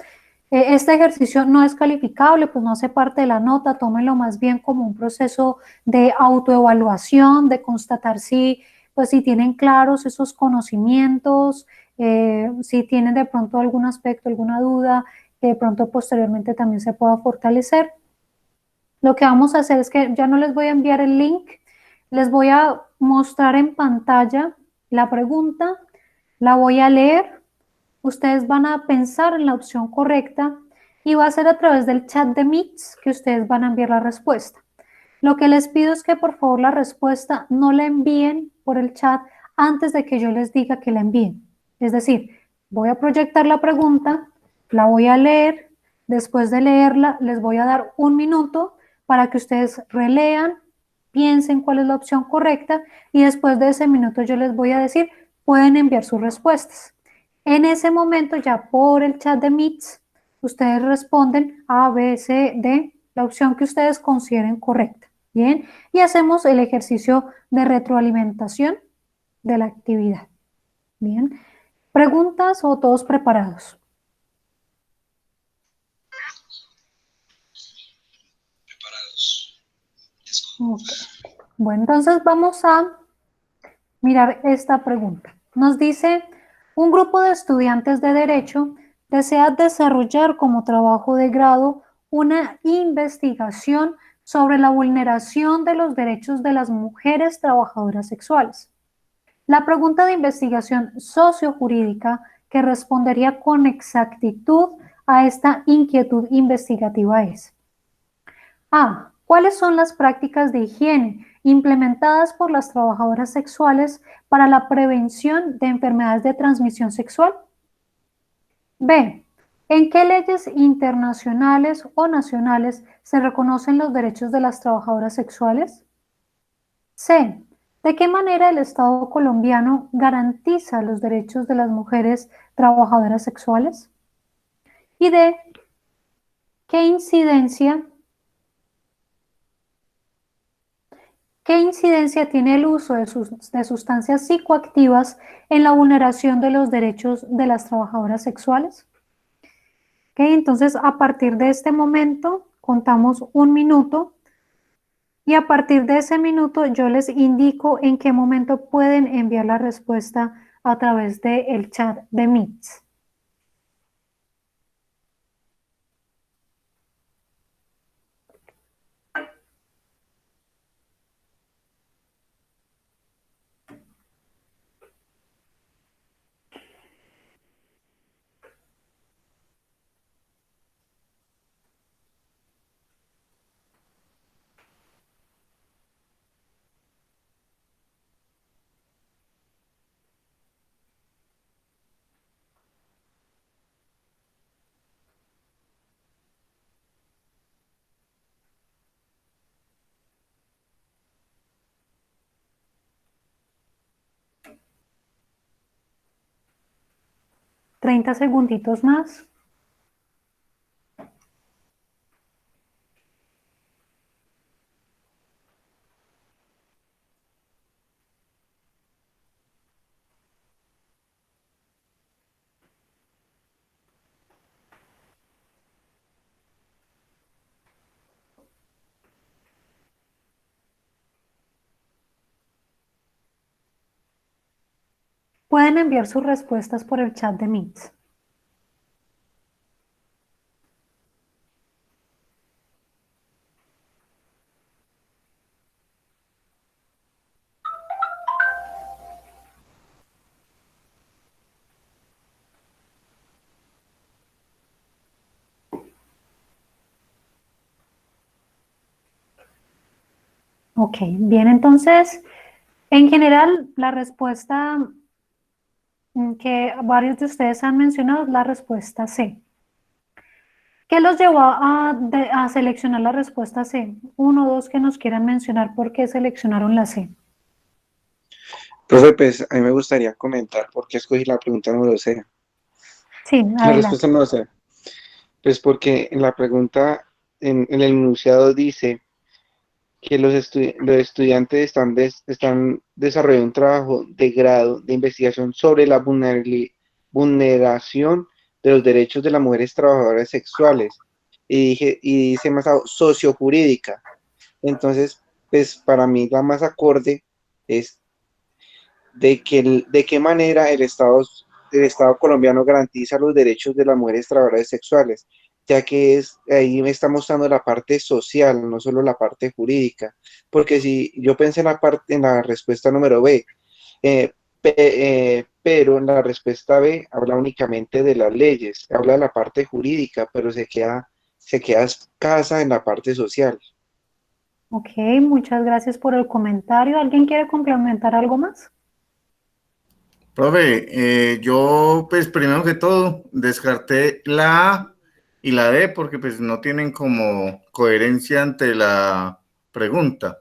Este ejercicio no es calificable, pues no hace parte de la nota, tómenlo más bien como un proceso de autoevaluación, de constatar si, pues, si tienen claros esos conocimientos, si tienen de pronto algún aspecto, alguna duda, que de pronto posteriormente también se pueda fortalecer. Lo que vamos a hacer es que ya no les voy a enviar el link, les voy a mostrar en pantalla la pregunta, la voy a leer. Ustedes van a pensar en la opción correcta y va a ser a través del chat de Meets que ustedes van a enviar la respuesta. Lo que les pido es que por favor la respuesta no la envíen por el chat antes de que yo les diga que la envíen. Es decir, voy a proyectar la pregunta, la voy a leer, después de leerla les voy a dar un minuto para que ustedes relean, piensen cuál es la opción correcta y después de ese minuto yo les voy a decir, pueden enviar sus respuestas. En ese momento, ya por el chat de Meets, ustedes responden A, B, C, D, la opción que ustedes consideren correcta. Bien, y hacemos el ejercicio de retroalimentación de la actividad. Bien, ¿preguntas o todos preparados? Preparados. Okay. Bueno, entonces vamos a mirar esta pregunta. Nos dice, un grupo de estudiantes de Derecho desea desarrollar como trabajo de grado una investigación sobre la vulneración de los derechos de las mujeres trabajadoras sexuales. La pregunta de investigación sociojurídica que respondería con exactitud a esta inquietud investigativa es: A. ¿Cuáles son las prácticas de higiene implementadas por las trabajadoras sexuales para la prevención de enfermedades de transmisión sexual? B. ¿En qué leyes internacionales o nacionales se reconocen los derechos de las trabajadoras sexuales? C. ¿De qué manera el Estado colombiano garantiza los derechos de las mujeres trabajadoras sexuales? Y D. ¿Qué incidencia tiene el uso de sustancias psicoactivas en la vulneración de los derechos de las trabajadoras sexuales? Okay, entonces, a partir de este momento, contamos un minuto y a partir de ese minuto yo les indico en qué momento pueden enviar la respuesta a través del chat de Meets. ¿30 segunditos más? Pueden enviar sus respuestas por el chat de Meets. Ok, bien, entonces, en general, la respuesta que varios de ustedes han mencionado es la respuesta C. ¿Qué los llevó a seleccionar la respuesta C? Uno o dos que nos quieran mencionar por qué seleccionaron la C. Profe, pues a mí me gustaría comentar por qué escogí la pregunta número C. Sí, La adelante. respuesta número C. Pues porque en la pregunta, en el enunciado dice que los estudiantes están desarrollando un trabajo de grado de investigación sobre la vulneración de los derechos de las mujeres trabajadoras sexuales. Y dice más sociojurídica. Entonces, pues para mí la más acorde es de qué manera el Estado colombiano garantiza los derechos de las mujeres trabajadoras sexuales, ya que ahí me está mostrando la parte social, no solo la parte jurídica, porque si yo pensé en la respuesta número B, pero en la respuesta B habla únicamente de las leyes, habla de la parte jurídica, pero se queda escasa en la parte social. Ok, muchas gracias por el comentario. ¿Alguien quiere complementar algo más? Profe, yo pues primero que todo descarté la A y la D porque pues no tienen como coherencia ante la pregunta.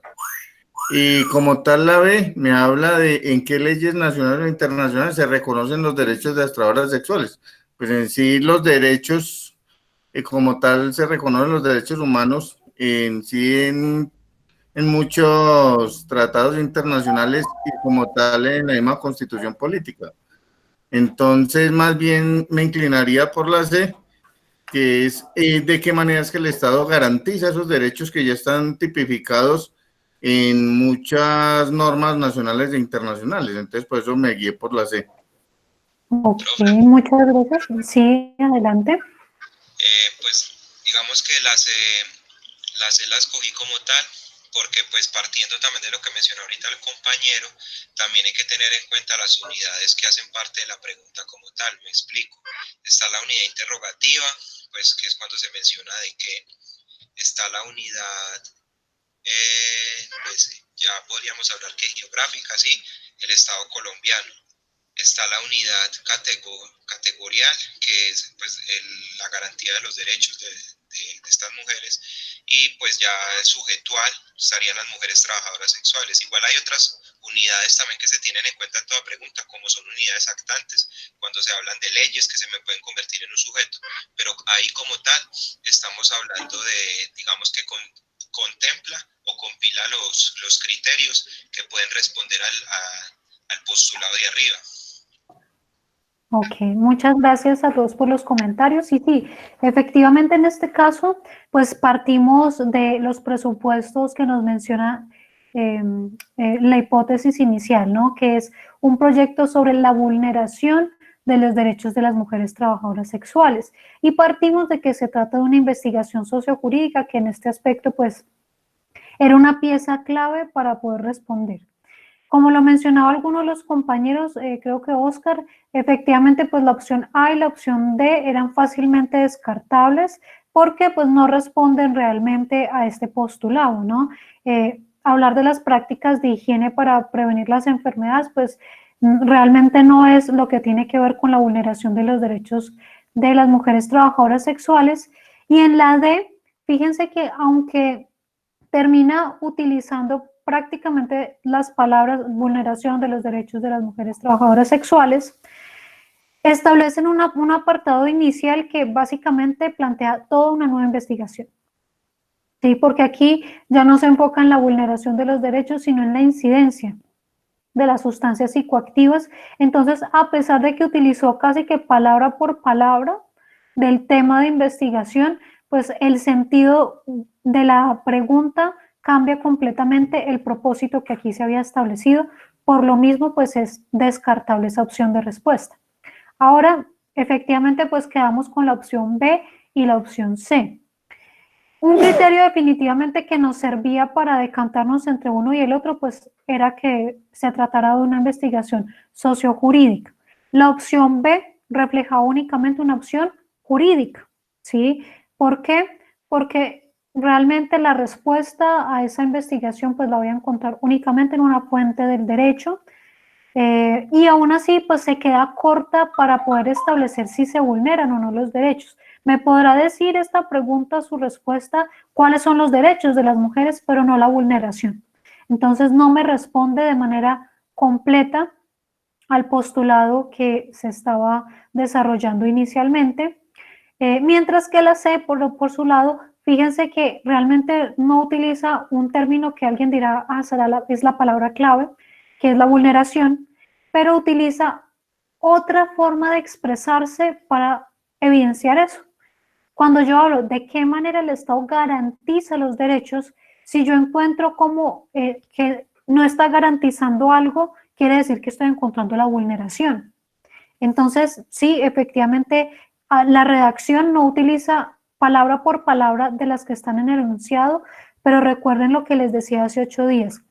Y como tal la B me habla de en qué leyes nacionales o internacionales se reconocen los derechos de las trabajadoras sexuales. Pues en sí los derechos, como tal se reconocen los derechos humanos en sí en muchos tratados internacionales y como tal en la misma constitución política. Entonces, más bien me inclinaría por la C, que es de qué manera es que el Estado garantiza esos derechos que ya están tipificados en muchas normas nacionales e internacionales. Entonces, por eso me guié por la C. Ok, muchas gracias. Sí, adelante. Pues digamos que la C la escogí como tal, porque pues partiendo también de lo que mencionó ahorita el compañero, también hay que tener en cuenta las unidades que hacen parte de la pregunta como tal. Me explico. Está la unidad interrogativa, pues que es cuando se menciona de que está la unidad, pues ya podríamos hablar que geográfica, sí, el Estado colombiano. Está la unidad categorial, que es pues la garantía de los derechos de estas mujeres, y pues ya sujetual estarían las mujeres trabajadoras sexuales. Igual hay otras unidades también que se tienen en cuenta en toda pregunta, como son unidades actantes, cuando se hablan de leyes que se me pueden convertir en un sujeto, pero ahí como tal estamos hablando de, digamos que contempla o compila los criterios que pueden responder al postulado de arriba. Ok, muchas gracias a todos por los comentarios. Y sí, efectivamente en este caso, pues partimos de los presupuestos que nos menciona la hipótesis inicial, ¿no? Que es un proyecto sobre la vulneración de los derechos de las mujeres trabajadoras sexuales. Y partimos de que se trata de una investigación sociojurídica que en este aspecto, pues, era una pieza clave para poder responder. Como lo mencionaba alguno de los compañeros, creo que Oscar, efectivamente pues la opción A y la opción D eran fácilmente descartables porque pues no responden realmente a este postulado, ¿no? Hablar de las prácticas de higiene para prevenir las enfermedades pues realmente no es lo que tiene que ver con la vulneración de los derechos de las mujeres trabajadoras sexuales. Y en la D, fíjense que aunque termina utilizando prácticamente las palabras vulneración de los derechos de las mujeres trabajadoras sexuales, establecen un apartado inicial que básicamente plantea toda una nueva investigación. ¿Sí? Porque aquí ya no se enfoca en la vulneración de los derechos, sino en la incidencia de las sustancias psicoactivas. Entonces, a pesar de que utilizó casi que palabra por palabra del tema de investigación, pues el sentido de la pregunta cambia completamente el propósito que aquí se había establecido. Por lo mismo, pues es descartable esa opción de respuesta. Ahora, efectivamente, pues quedamos con la opción B y la opción C. Un criterio definitivamente que nos servía para decantarnos entre uno y el otro, pues era que se tratara de una investigación sociojurídica. La opción B reflejaba únicamente una opción jurídica, ¿sí? ¿Por qué? Porque realmente la respuesta a esa investigación pues la voy a encontrar únicamente en una fuente del derecho y aún así pues se queda corta para poder establecer si se vulneran o no los derechos. Me podrá decir esta pregunta, su respuesta, cuáles son los derechos de las mujeres, pero no la vulneración. Entonces no me responde de manera completa al postulado que se estaba desarrollando inicialmente, mientras que la C, por su lado, fíjense que realmente no utiliza un término que alguien dirá, es la palabra clave, que es la vulneración, pero utiliza otra forma de expresarse para evidenciar eso. Cuando yo hablo de qué manera el Estado garantiza los derechos, si yo encuentro como que no está garantizando algo, quiere decir que estoy encontrando la vulneración. Entonces, sí, efectivamente, la redacción no utiliza palabra por palabra de las que están en el enunciado, pero recuerden lo que les decía hace 8 días.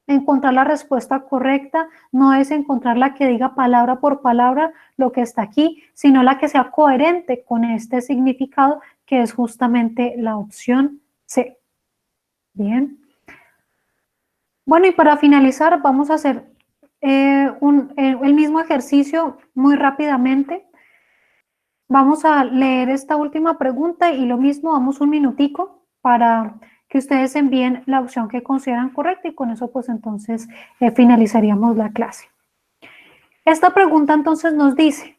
Encontrar la respuesta correcta no es encontrar la que diga palabra por palabra lo que está aquí, sino la que sea coherente con este significado, que es justamente la opción C. Bien. Bueno, y para finalizar vamos a hacer el mismo ejercicio muy rápidamente. Vamos a leer esta última pregunta y lo mismo, damos un minutico para que ustedes envíen la opción que consideran correcta y con eso pues entonces finalizaríamos la clase. Esta pregunta entonces nos dice,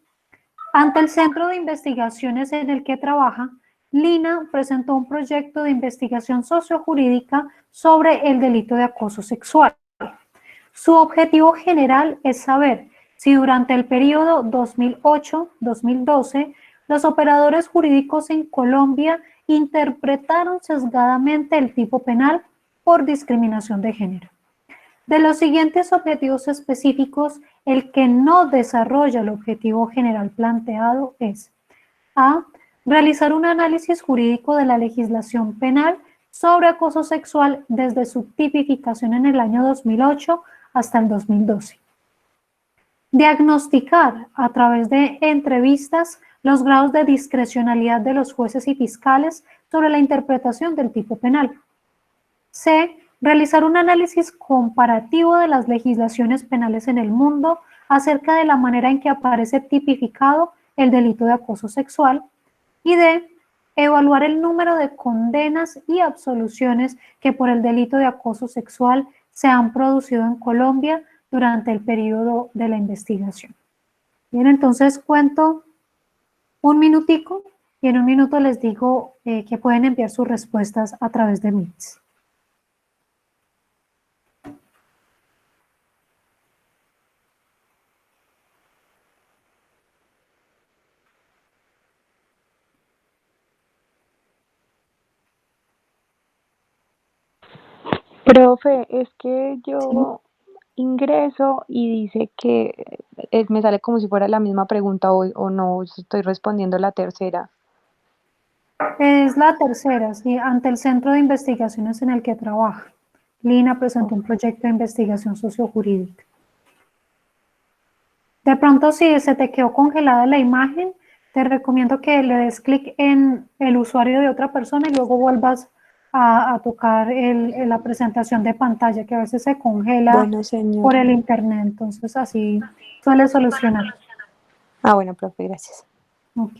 ante el centro de investigaciones en el que trabaja, Lina presentó un proyecto de investigación sociojurídica sobre el delito de acoso sexual. Su objetivo general es saber si durante el periodo 2008-2012 los operadores jurídicos en Colombia interpretaron sesgadamente el tipo penal por discriminación de género. De los siguientes objetivos específicos, el que no desarrolla el objetivo general planteado es A. Realizar un análisis jurídico de la legislación penal sobre acoso sexual desde su tipificación en el año 2008 hasta el 2012. Diagnosticar a través de entrevistas los grados de discrecionalidad de los jueces y fiscales sobre la interpretación del tipo penal. C. Realizar un análisis comparativo de las legislaciones penales en el mundo acerca de la manera en que aparece tipificado el delito de acoso sexual. Y D. Evaluar el número de condenas y absoluciones que por el delito de acoso sexual se han producido en Colombia durante el periodo de la investigación. Bien, entonces cuento un minutico y en un minuto les digo que pueden enviar sus respuestas a través de Meet. Profe, es que yo ingreso y dice que me sale como si fuera la misma pregunta hoy o no, estoy respondiendo la tercera. Es la tercera, sí, ante el centro de investigaciones en el que trabaja. Lina presentó un proyecto de investigación sociojurídica. De pronto, si se te quedó congelada la imagen, te recomiendo que le des clic en el usuario de otra persona y luego vuelvas a tocar la presentación de pantalla, que a veces se congela Bueno, señor. por el internet, entonces así suele solucionar. Ah, bueno, profe, gracias. Ok.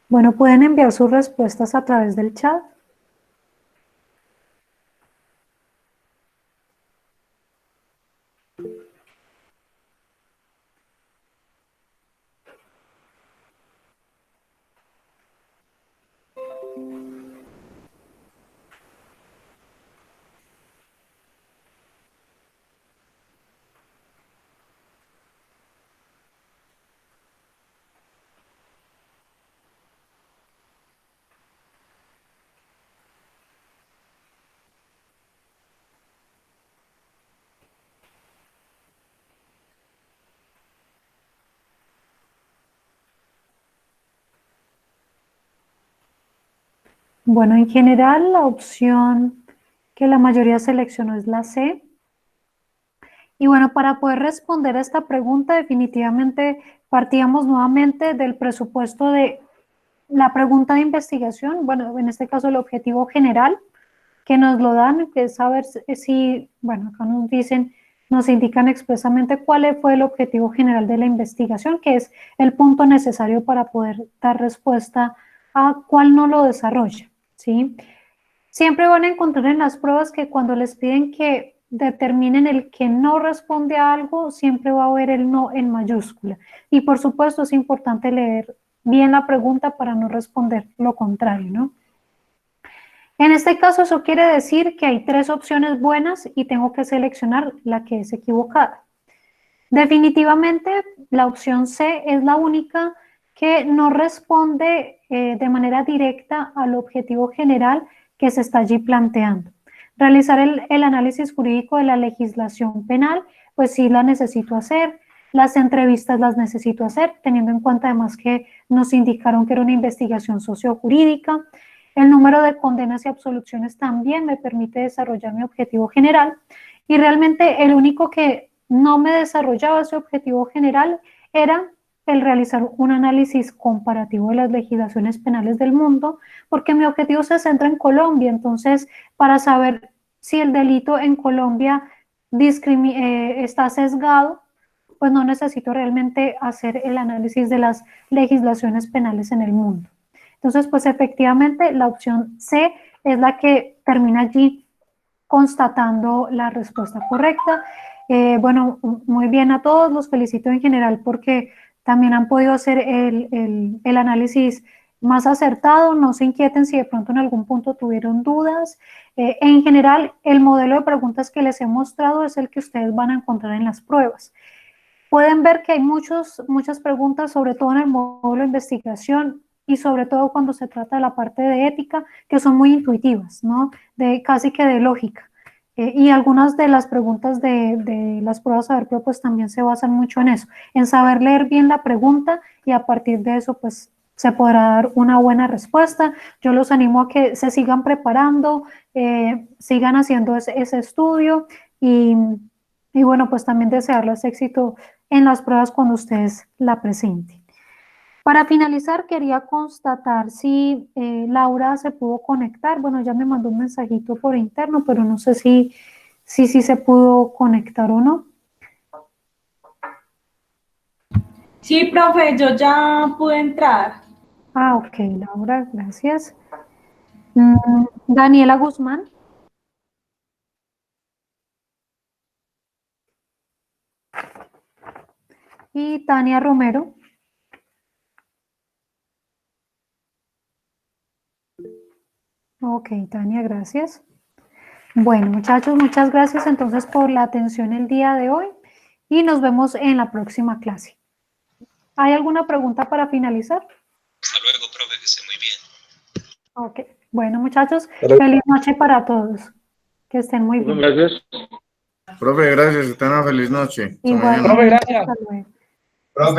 Bueno, pueden enviar sus respuestas a través del chat. Bueno, en general la opción que la mayoría seleccionó es la C. Y bueno, para poder responder a esta pregunta, definitivamente partíamos nuevamente del presupuesto de la pregunta de investigación, bueno, en este caso el objetivo general, que nos lo dan, que es saber si, bueno, acá nos dicen, nos indican expresamente cuál fue el objetivo general de la investigación, que es el punto necesario para poder dar respuesta a cuál no lo desarrolla, ¿sí? Siempre van a encontrar en las pruebas que cuando les piden que determinen el que no responde a algo, siempre va a haber el no en mayúscula. Y por supuesto es importante leer bien la pregunta para no responder lo contrario, ¿no? En este caso eso quiere decir que hay 3 opciones buenas y tengo que seleccionar la que es equivocada. Definitivamente la opción C es la única que no responde de manera directa al objetivo general que se está allí planteando. Realizar el análisis jurídico de la legislación penal, pues sí la necesito hacer. Las entrevistas las necesito hacer, teniendo en cuenta además que nos indicaron que era una investigación sociojurídica. El número de condenas y absoluciones también me permite desarrollar mi objetivo general. Y realmente el único que no me desarrollaba ese objetivo general era el realizar un análisis comparativo de las legislaciones penales del mundo, porque mi objetivo se centra en Colombia. Entonces, para saber si el delito en Colombia está sesgado, pues no necesito realmente hacer el análisis de las legislaciones penales en el mundo. Entonces, pues efectivamente la opción C es la que termina allí constatando la respuesta correcta. Bueno, muy bien a todos, los felicito en general porque también han podido hacer el análisis más acertado. No se inquieten si de pronto en algún punto tuvieron dudas. En general, el modelo de preguntas que les he mostrado es el que ustedes van a encontrar en las pruebas. Pueden ver que hay muchas preguntas, sobre todo en el módulo de investigación y sobre todo cuando se trata de la parte de ética, que son muy intuitivas, ¿no? Casi que de lógica. Y algunas de las preguntas de las pruebas saber pues también se basan mucho en eso, en saber leer bien la pregunta y a partir de eso pues se podrá dar una buena respuesta. Yo los animo a que se sigan preparando, sigan haciendo ese estudio y bueno, pues también desearles éxito en las pruebas cuando ustedes la presenten. Para finalizar, quería constatar si Laura se pudo conectar. Bueno, ya me mandó un mensajito por interno, pero no sé si se pudo conectar o no. Sí, profe, yo ya pude entrar. Ah, ok, Laura, gracias. Daniela Guzmán. Y Tania Romero. Ok, Tania, gracias. Bueno, muchachos, muchas gracias entonces por la atención el día de hoy y nos vemos en la próxima clase. ¿Hay alguna pregunta para finalizar? Hasta luego, profe, que esté muy bien. Ok, bueno, muchachos, feliz noche para todos. Que estén muy bien. Gracias. Profe, gracias. Que tengan una feliz noche. Igual, Profe, gracias. hasta luego. Profe.